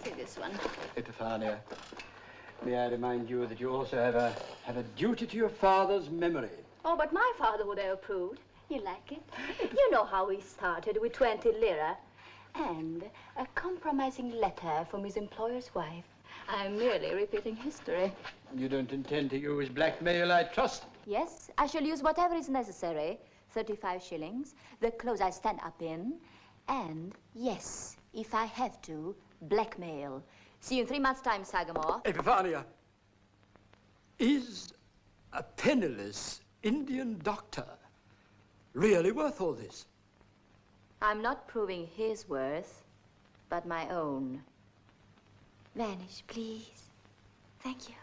See this one. Epifania, may I remind you that you also have a duty to your father's memory. Oh, but my father would have approved. You like it? You know how we started with 20 lira. And a compromising letter from his employer's wife. I'm merely repeating history. You don't intend to use blackmail, I trust? Yes, I shall use whatever is necessary. 35 shillings, the clothes I stand up in, And, yes, if I have to, blackmail. See you in 3 months' time, Sagamore. Epifania, is a penniless Indian doctor really worth all this? I'm not proving his worth, but my own. Vanish, please. Thank you.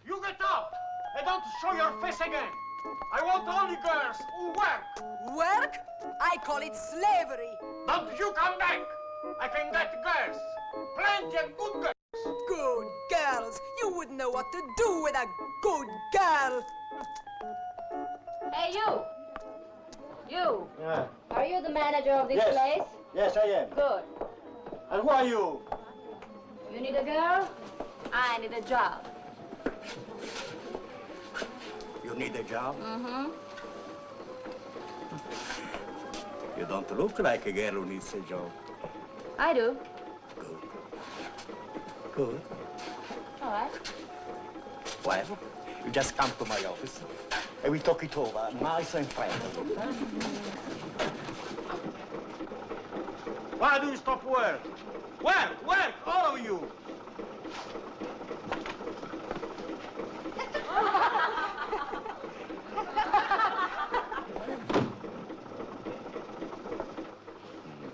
You get out and don't show your face again. I want only girls who work. Work? I call it slavery. Don't you come back. I can get girls. Plenty of good girls. Good girls. You wouldn't know what to do with a good girl. Hey, you. You. Yeah. Are you the manager of this Yes. place? Yes, I am. Good. And who are you? You need a girl? I need a job. You need a job? Mm-hmm. You don't look like a girl who needs a job. I do. Good. All right. Well, you just come to my office and we talk it over, nice and friendly. Why do you stop work? Work, work, all of you.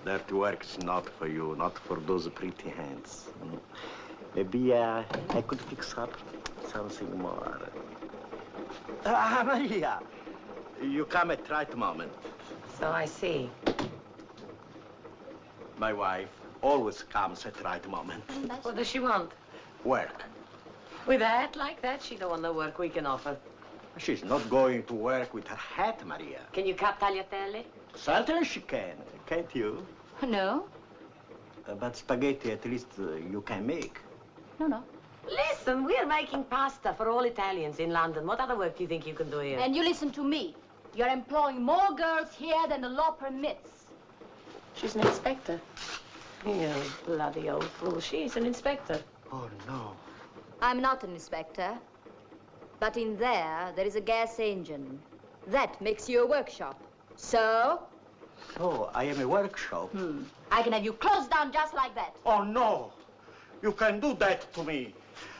That work's not for you, not for those pretty hands. Maybe I could fix up something more. Maria, you come at right moment. So I see. My wife always comes at right moment. What does she want? Work. With a hat like that, she don't want the work we can offer. She's not going to work with her hat, Maria. Can you cut tagliatelle? Certainly she can, can't you? No. But spaghetti, at least you can make. No. Listen, we're making pasta for all Italians in London. What other work do you think you can do here? And you listen to me. You're employing more girls here than the law permits. She's an inspector. You bloody old fool. She's an inspector. Oh, no. I'm not an inspector. But in there is a gas engine. That makes you a workshop. So? So, I am a workshop. I can have you closed down just like that. Oh, no. You can do that to me.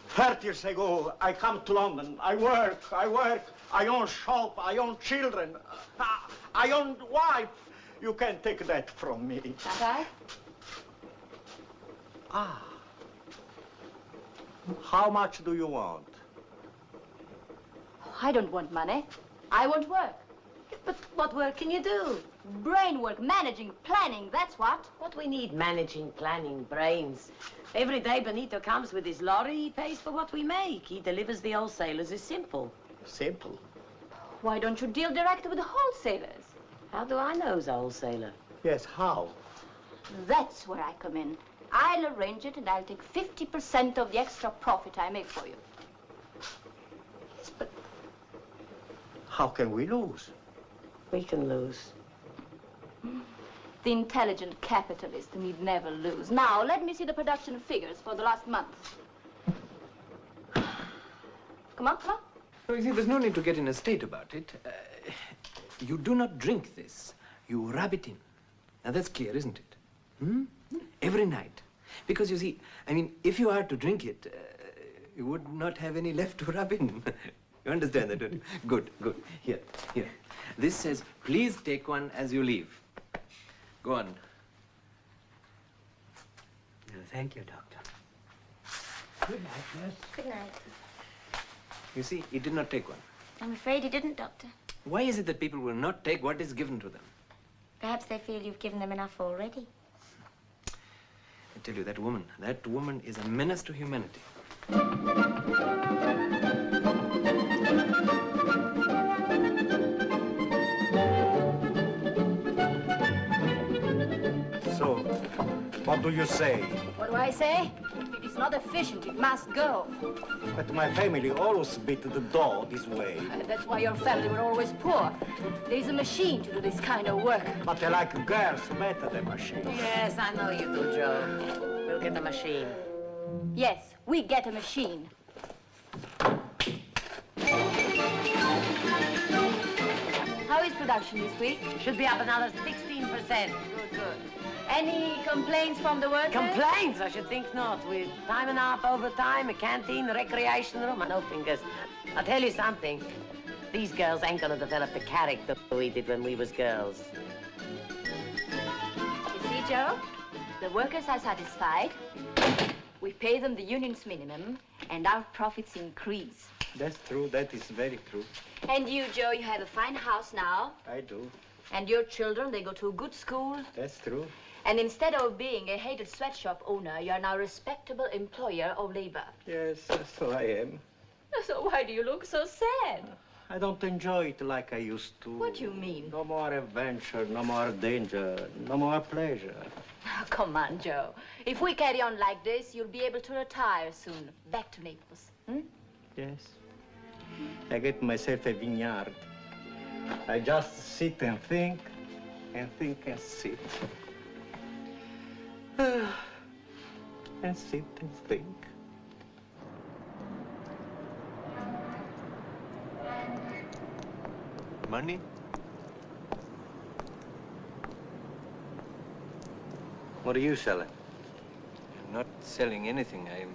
30 years ago, I come to London. I work. I own shop. I own children. I own wife. You can't take that from me. Okay. Ah. How much do you want? I don't want money. I want work. But what work can you do? Brain work, managing, planning, that's what. What we need, managing, planning, brains. Every day Benito comes with his lorry, he pays for what we make. He delivers the wholesalers. It's simple. Simple? Why don't you deal direct with the wholesalers? How do I know who's a wholesaler? Yes, how? That's where I come in. I'll arrange it and I'll take 50% of the extra profit I make for you. Yes, but how can we lose? We can lose. The intelligent capitalist need never lose. Now, let me see the production figures for the last month. Come on. Well, you see, there's no need to get in a state about it. You do not drink this. You rub it in. Now, that's clear, isn't it? Every night. Because, you see, I mean, if you are to drink it, you would not have any left to rub in. You understand that, don't you? Good. Here. This says, please take one as you leave. Go on. No, thank you, Doctor. Good night, nurse. Good night. You see, he did not take one. I'm afraid he didn't, Doctor. Why is it that people will not take what is given to them? Perhaps they feel you've given them enough already. I tell you, that woman is a menace to humanity. So, what do you say? What do I say? If it's not efficient, it must go. But my family always beat the door this way. That's why your family were always poor. There is a machine to do this kind of work. But I like girls better than machines. Yes, I know you do, Joe. We'll get a machine. Yes, we get a machine. How is production this week? Should be up another 16%. Good. Any complaints from the workers? Complaints? I should think not. With time and a half overtime, a canteen, a recreation room, and no fingers. I'll tell you something. These girls ain't gonna develop the character we did when we was girls. You see, Joe? The workers are satisfied. We pay them the union's minimum, and our profits increase. That's true. That is very true. And you, Joe, you have a fine house now. I do. And your children, they go to a good school. That's true. And instead of being a hated sweatshop owner, you are now a respectable employer of labor. Yes, so I am. So why do you look so sad? I don't enjoy it like I used to. What do you mean? No more adventure, no more danger, no more pleasure. Oh, come on, Joe. If we carry on like this, you'll be able to retire soon. Back to Naples. Hmm? Yes. I get myself a vineyard. I just sit and think and sit. And sit and think. Money? What are you selling? I'm not selling anything. I'm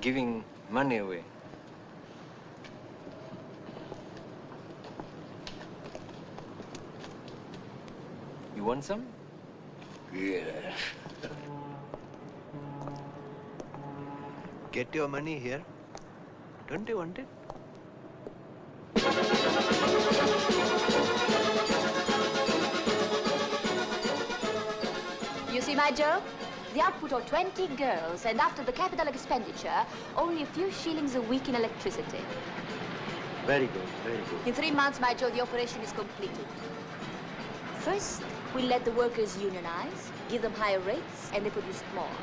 giving money away. You want some? Yes. Get your money here. Don't you want it? You see, my Joe? The output of 20 girls, and after the capital expenditure, only a few shillings a week in electricity. Very good, very good. In 3 months, my Joe, the operation is completed. First, we let the workers unionize, give them higher rates, and they produce more.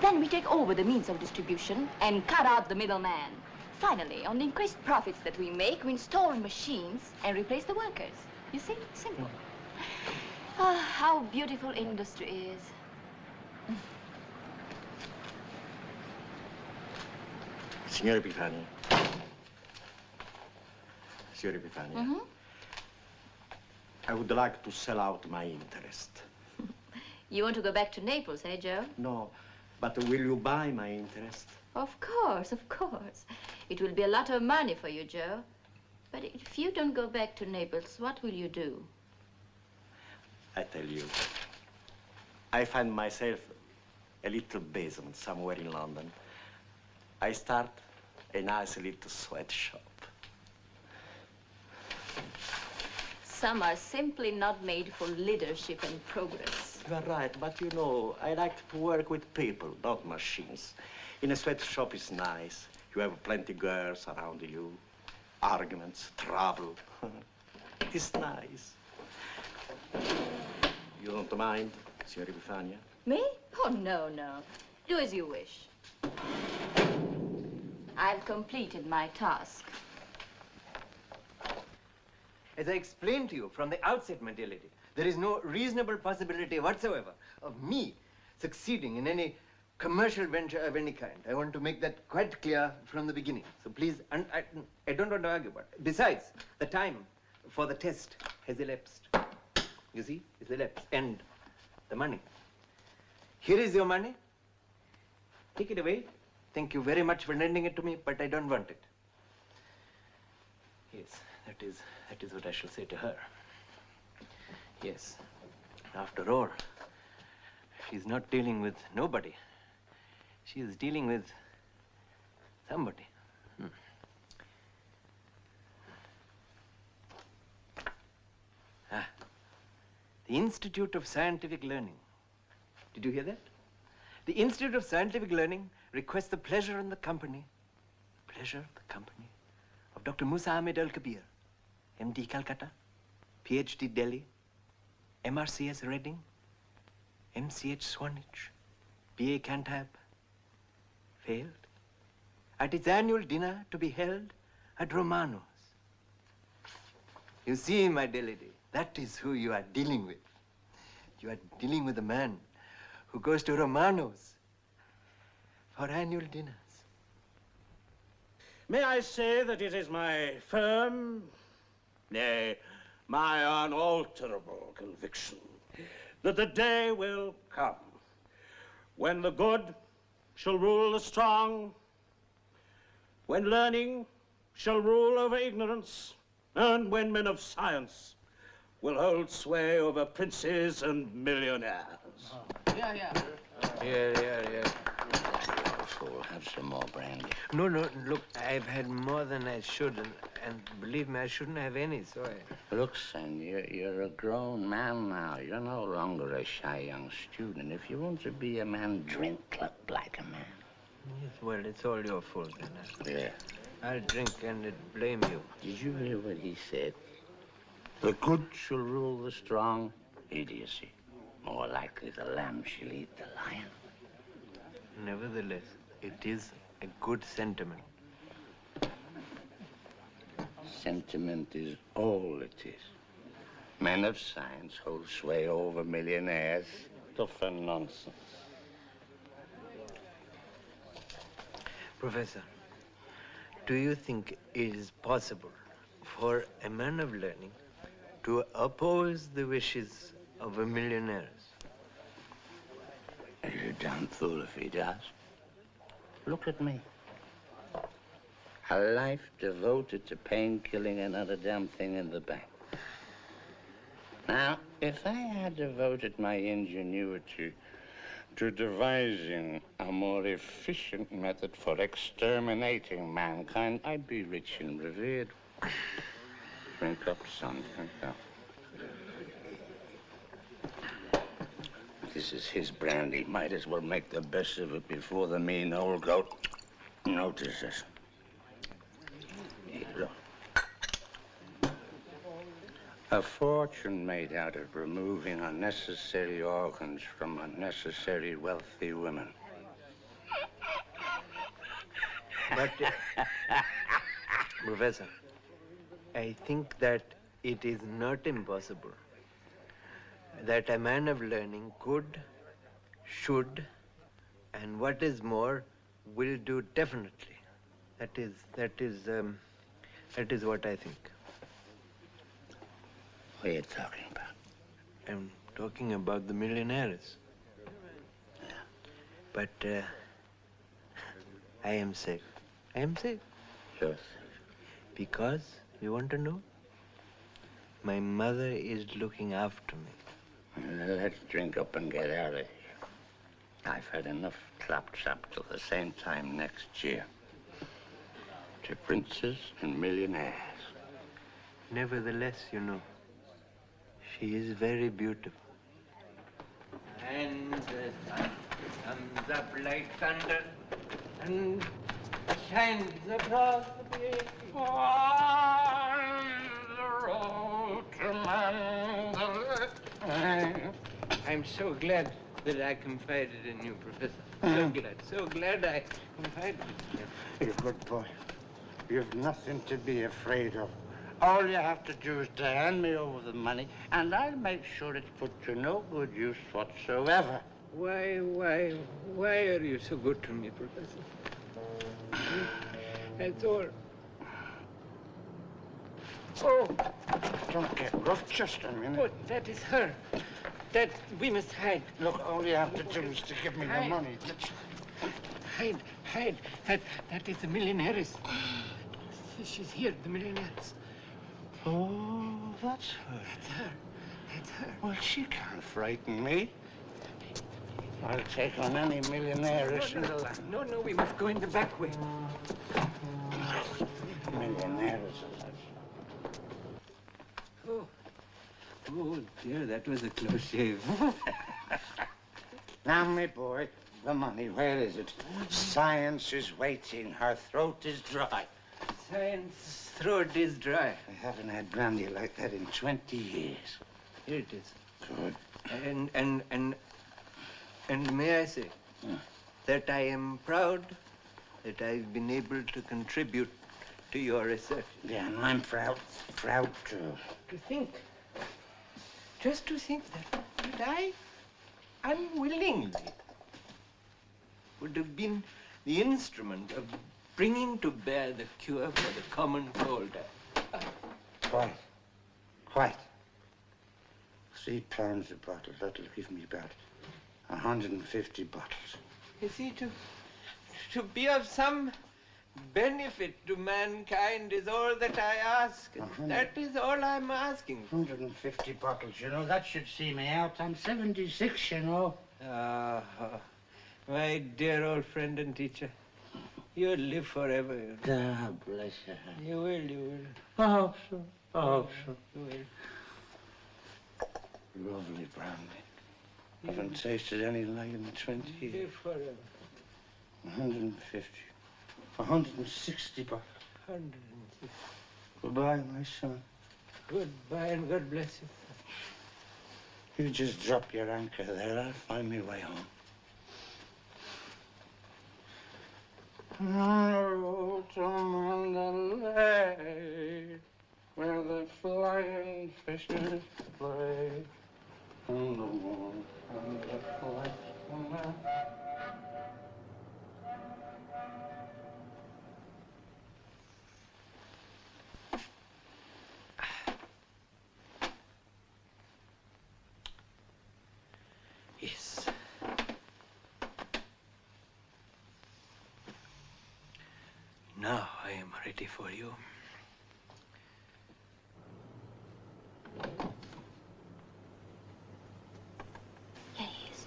Then we take over the means of distribution and cut out the middleman. Finally, on the increased profits that we make, we install machines and replace the workers. You see? Simple. Oh, how beautiful industry is. Signora Epifania. Signora Epifania. Mm-hmm. I would like to sell out my interest. You want to go back to Naples, eh, Joe? No, but will you buy my interest? Of course, of course. It will be a lot of money for you, Joe. But if you don't go back to Naples, what will you do? I tell you, I find myself a little basement somewhere in London. I start a nice little sweatshop. Some are simply not made for leadership and progress. You are right, but you know, I like to work with people, not machines. In a sweatshop is nice. You have plenty of girls around you, arguments, trouble. It is nice. You don't mind, Signora Epifania? Me? Oh, no, no. Do as you wish. I've completed my task. As I explained to you from the outset, my dear lady, there is no reasonable possibility whatsoever of me succeeding in any commercial venture of any kind. I want to make that quite clear from the beginning. So please, and I don't want to argue about it. Besides, the time for the test has elapsed. You see, it's elapsed. And the money. Here is your money. Take it away. Thank you very much for lending it to me, but I don't want it. Yes, that is what I shall say to her. Yes. After all, she's not dealing with nobody. She is dealing with somebody. The Institute of Scientific Learning. Did you hear that? The Institute of Scientific Learning requests the pleasure and the company, of Dr. Musa Ahmed Al-Kabir, MD Calcutta, PhD Delhi, MRCS Reading, MCH Swanage, BA Cantab, failed, at its annual dinner to be held at Romano's. You see, my dear lady, that is who you are dealing with. You are dealing with a man who goes to Romano's for annual dinners. May I say that it is my firm, nay, my unalterable conviction that the day will come when the good shall rule the strong, when learning shall rule over ignorance, and when men of science will hold sway over princes and millionaires. Yeah. Here. Fool, have some more brandy. No, look, I've had more than I should, and believe me, I shouldn't have any, sorry. Look, son, you're a grown man now. You're no longer a shy young student. If you want to be a man, drink like a man. Yes, well, it's all your fault, then. Yeah. I'll drink and blame you. Did you hear what he said? The good shall rule the strong. Idiocy. More likely the lamb shall eat the lion. Nevertheless, it is a good sentiment. Sentiment is all it is. Men of science hold sway over millionaires. Tougher nonsense. Professor, do you think it is possible for a man of learning to oppose the wishes of a millionaire? You're a damn fool if he does. Look at me. A life devoted to pain-killing another damn thing in the bank. Now, if I had devoted my ingenuity to devising a more efficient method for exterminating mankind, I'd be rich and revered. Drink up, son, drink up. This is his brandy. Might as well make the best of it before the mean old goat notices. Hey, look. A fortune made out of removing unnecessary organs from unnecessary wealthy women. But, Professor, I think that it is not impossible that a man of learning could, should, and what is more, will do definitely. That is what I think. What are you talking about? I'm talking about the Millionairess. Yeah. But I am safe. I am safe. You're safe. Because, you want to know? My mother is looking after me. Let's drink up and get out of here. I've had enough claptrap till the same time next year. To princes and millionaires. Nevertheless, you know, she is very beautiful. And the sun comes up like thunder and shines across the bay. On the road to Mandalay. I'm so glad that I confided in you, Professor. So glad I confided in you. You're a good boy. You've nothing to be afraid of. All you have to do is to hand me over the money, and I'll make sure it's put to no good use whatsoever. Why are you so good to me, Professor? That's all. Oh, don't get rough just a minute. Oh, that is her. That we must hide. Look, all you have to do is to give me the money. Hide. That is the Millionairess. She's here, the Millionairess. Oh, that's her. That's her. Well, she can't frighten me. I'll take on any millionairess in the land. No, we must go in the back way. Millionaires. Oh, dear, that was a close shave. Now, my boy, the money, where is it? Science is waiting. Her throat is dry. Science's throat is dry. I haven't had brandy like that in 20 years. Here it is. Good. And may I say that I am proud that I've been able to contribute to your research. Yeah, and I'm proud too. To think, just to think that I unwillingly would have been the instrument of bringing to bear the cure for the common cold. Why? Quite. £3 a bottle. That'll give me about 150 bottles. You see, to be of some benefit to mankind is all that I ask. That is all I'm asking. 150 bottles, you know, that should see me out. I'm 76, you know. Ah, my dear old friend and teacher. You'll live forever. You know. Ah, bless her. You will, you will. I hope so. I hope so. You will. Lovely brandy. Haven't tasted anything like it in 20 years. Live forever. 150. 160 bottles. 160. Goodbye, my son. Goodbye and God bless you. You just drop your anchor there. I'll find my way home. Oh, to Mandalay, where the flying fishes play. On the wall, and the flight. Yes. Now I am ready for you. Yes.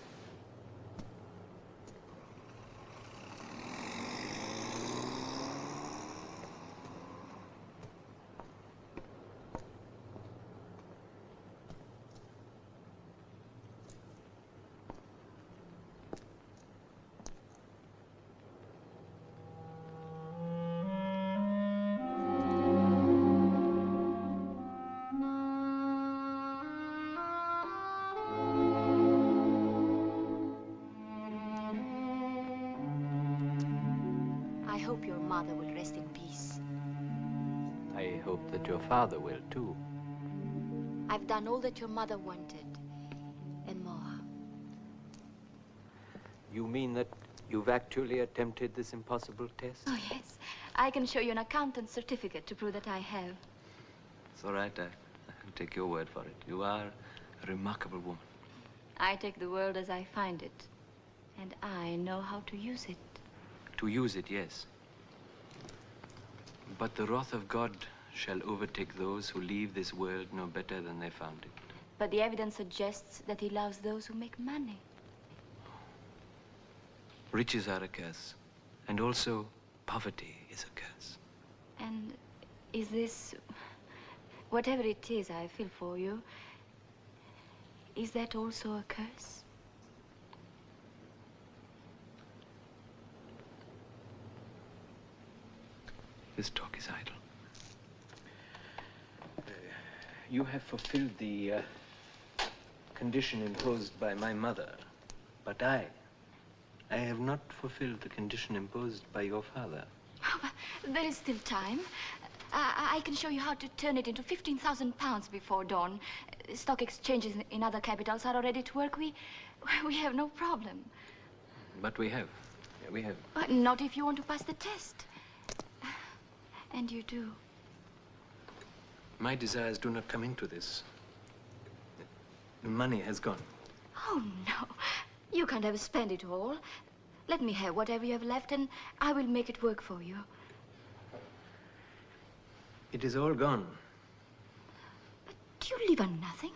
I hope your mother will rest in peace. I hope that your father will, too. I've done all that your mother wanted, and more. You mean that you've actually attempted this impossible test? Oh, yes. I can show you an accountant's certificate to prove that I have. It's all right. I'll take your word for it. You are a remarkable woman. I take the world as I find it, and I know how to use it. To use it, yes. But the wrath of God shall overtake those who leave this world no better than they found it. But the evidence suggests that he loves those who make money. Riches are a curse, and also poverty is a curse. And is this, whatever it is I feel for you, is that also a curse? This talk is idle. You have fulfilled the condition imposed by my mother, but I have not fulfilled the condition imposed by your father. There is still time. I can show you how to turn it into £15,000 before dawn. Stock exchanges in other capitals are already at work. We have no problem. But we have. Yeah, we have. But not if you want to pass the test. And you do. My desires do not come into this. The money has gone. Oh, no. You can't ever spend it all. Let me have whatever you have left, and I will make it work for you. It is all gone. But you live on nothing.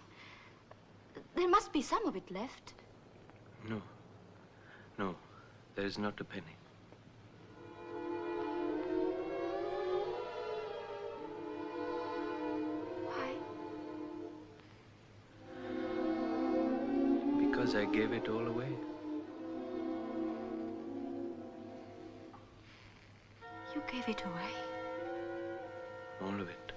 There must be some of it left. No. No, there is not a penny. Because I gave it all away. You gave it away? All of it.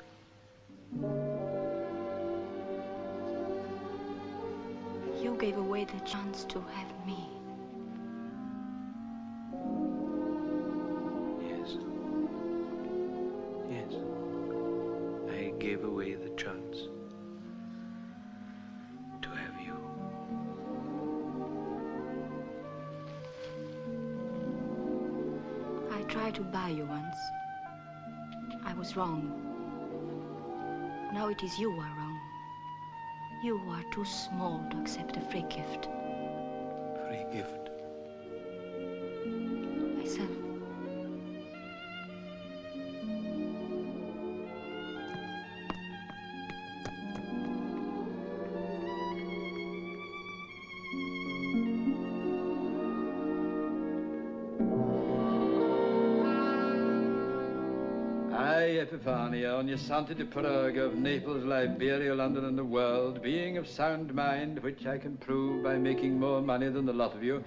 You gave away the chance to have me. Yes. Yes. I gave away the chance to have you. I tried to buy you once. I was wrong. Now it is you who are wrong. You are too small to accept a free gift. Free gift? Myself. I, Epifania, ognissanti di Prague, of Naples, Liberia, London, and the world, being of sound mind, which I can prove by making more money than the lot of you,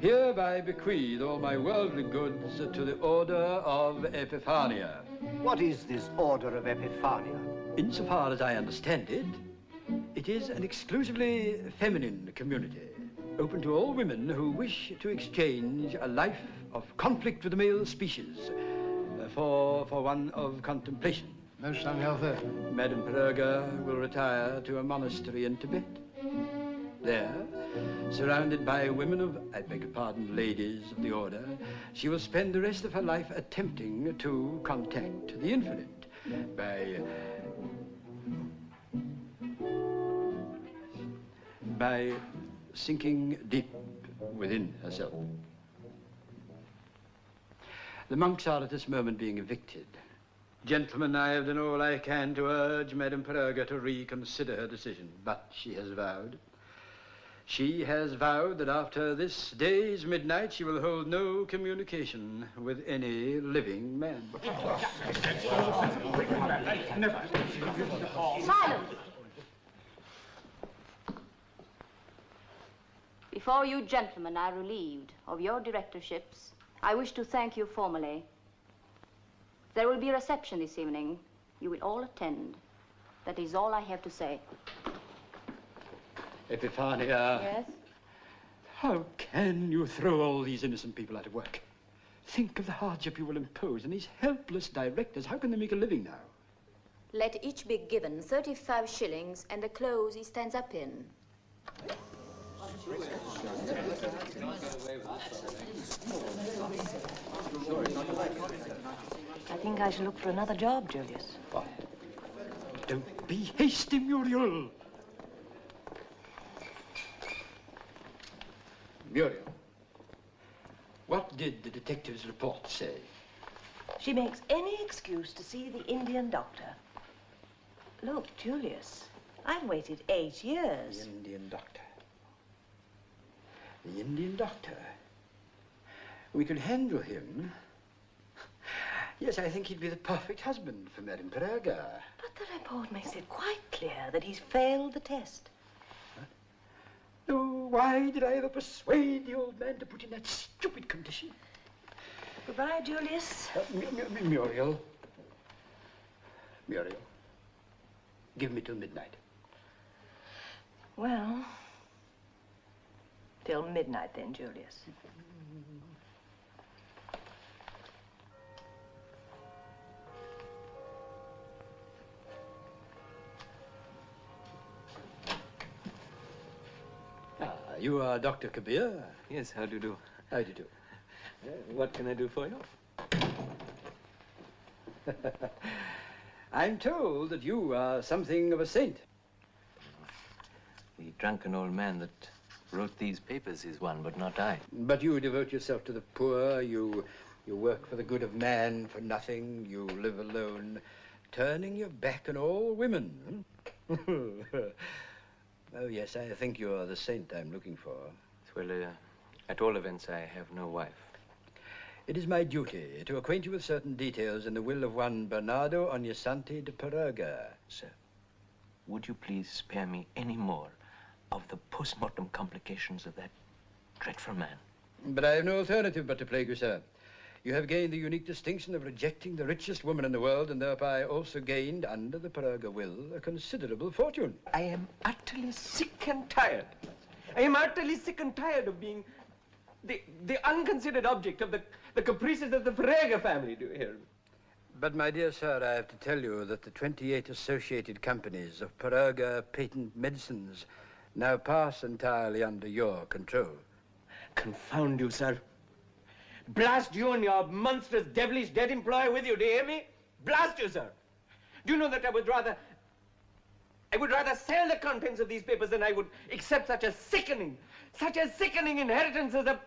hereby bequeath all my worldly goods to the Order of Epifania. What is this Order of Epifania? Insofar as I understand it, it is an exclusively feminine community, open to all women who wish to exchange a life of conflict with the male species for one of contemplation. Most unhealthy. Madame Perga will retire to a monastery in Tibet. There, surrounded by women of, I beg your pardon, ladies of the order, she will spend the rest of her life attempting to contact the infinite by sinking deep within herself. The monks are at this moment being evicted. Gentlemen, I have done all I can to urge Madame Perga to reconsider her decision, but she has vowed that after this day's midnight she will hold no communication with any living man. Silence! Before you gentlemen are relieved of your directorships, I wish to thank you formally. There will be a reception this evening. You will all attend. That is all I have to say. Epifania. Yes? How can you throw all these innocent people out of work? Think of the hardship you will impose on these helpless directors. How can they make a living now? Let each be given 35 shillings and the clothes he stands up in. I think I shall look for another job, Julius. What? Don't be hasty, Muriel. Muriel, what did the detective's report say? She makes any excuse to see the Indian doctor. Look, Julius, I've waited 8 years. The Indian doctor. The Indian doctor. We could handle him. Yes, I think he'd be the perfect husband for Madame Perga. But the report makes it quite clear that he's failed the test. Oh, why did I ever persuade the old man to put in that stupid condition? Goodbye, Julius. Muriel. Muriel. Give me till midnight. Well, till midnight then, Julius. You are Dr. Kabir? Yes, how do you do? How do you do? What can I do for you? I'm told that you are something of a saint. The drunken old man that wrote these papers is one, but not I. But you devote yourself to the poor, you work for the good of man for nothing, you live alone, turning your back on all women. Oh, yes, I think you're the saint I'm looking for. Well, at all events, I have no wife. It is my duty to acquaint you with certain details in the will of one Bernardo Ognissanti de Perga. Sir, would you please spare me any more of the post-mortem complications of that dreadful man? But I have no alternative but to plague you, sir. You have gained the unique distinction of rejecting the richest woman in the world, and thereby also gained, under the Perga will, a considerable fortune. I am utterly sick and tired. I am utterly sick and tired of being the unconsidered object of the caprices of the Perga family, do you hear me? But, my dear sir, I have to tell you that the 28 associated companies of Perga Patent Medicines now pass entirely under your control. Confound you, sir. Blast you and your monstrous, devilish, dead employer with you, do you hear me? Blast you, sir. Do you know that I would rather... I would rather sell the contents of these papers than I would accept such a sickening inheritance as a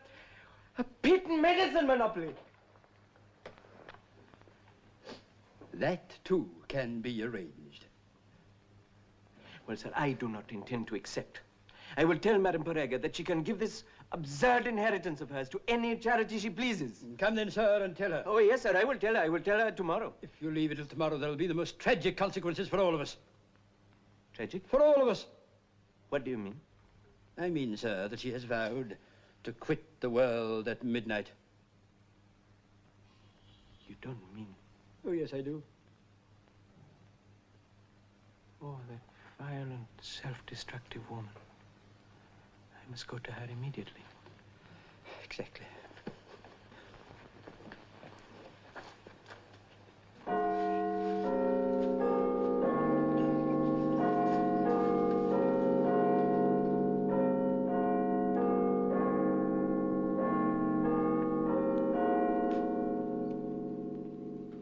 patent medicine monopoly. That, too, can be arranged. Well, sir, I do not intend to accept. I will tell Madame Perega that she can give this absurd inheritance of hers to any charity she pleases. Come then, sir, and tell her. Oh, yes, sir, I will tell her. I will tell her tomorrow. If you leave it till tomorrow, there will be the most tragic consequences for all of us. Tragic? For all of us. What do you mean? I mean, sir, that she has vowed to quit the world at midnight. You don't mean... Oh, yes, I do. Oh, that violent, self-destructive woman. I must go to her immediately. Exactly.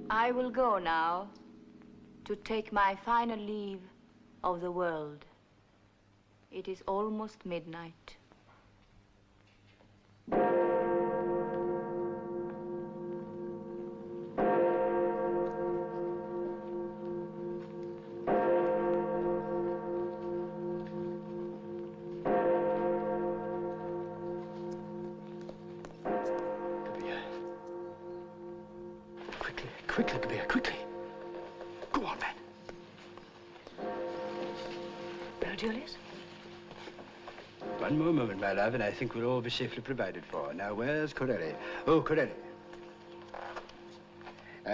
I will go now to take my final leave of the world. It is almost midnight. Quickly, Kabir, quickly. Go on, man. Well, Julius? One more moment, my love, and I think we'll all be safely provided for. Now, where's Corelli? Oh, Corelli.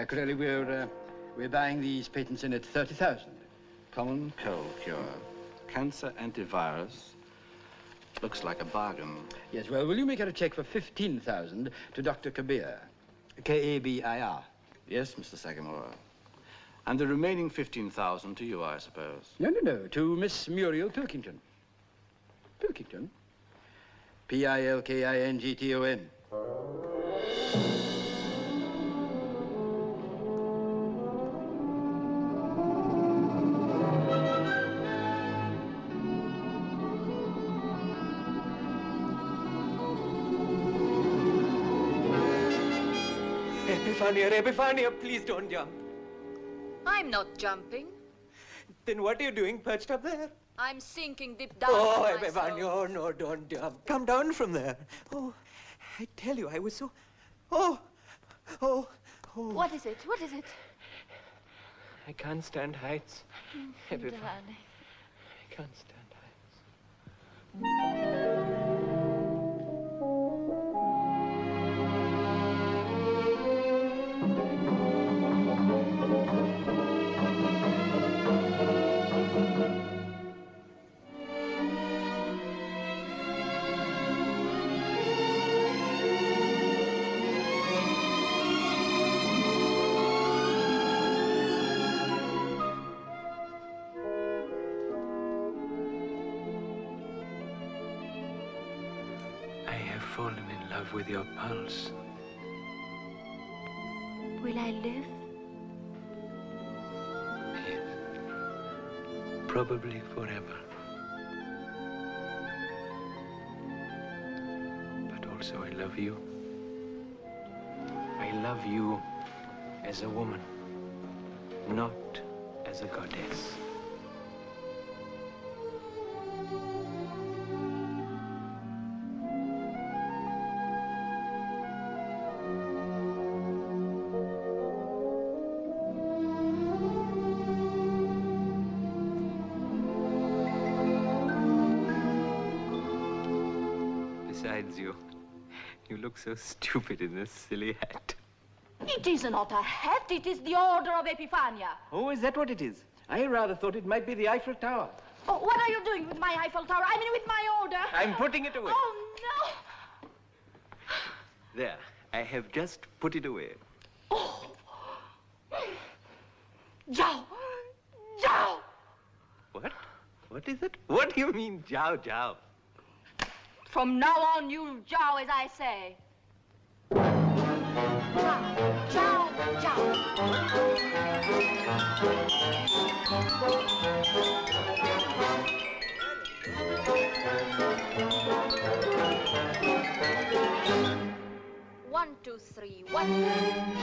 Corelli, we're buying these patents in at 30,000. Common cold cure. Cancer antivirus. Looks like a bargain. Yes, well, will you make out a check for 15,000 to Dr. Kabir? K-A-B-I-R. Yes, Mr. Sagamore. And the remaining 15,000 to you, I suppose. No, to Miss Muriel Pilkington. Pilkington? P-I-L-K-I-N-G-T-O-N. Epifania, please don't jump. I'm not jumping. Then what are you doing perched up there? I'm sinking deep down. Oh, into my Epifania, soul. oh, no, don't jump. Come down from there. Oh, I tell you, I was so... Oh. What is it? What is it? I can't stand heights. Darling. I can't stand fallen in love with your pulse. Will I live? Yes. Probably forever. But also I love you. I love you as a woman, not as a goddess. Besides, you look so stupid in this silly hat. It is not a hat, it is the Order of Epifania. Oh, is that what it is? I rather thought it might be the Eiffel Tower. Oh, what are you doing with my Eiffel Tower? I mean, with my order. I'm putting it away. Oh, no. There, I have just put it away. Oh. Jiao! Jiao! What? What is it? What do you mean, Jiao, Jiao? From now on, you Jiao, as I say. Jiao! One, two, three, one.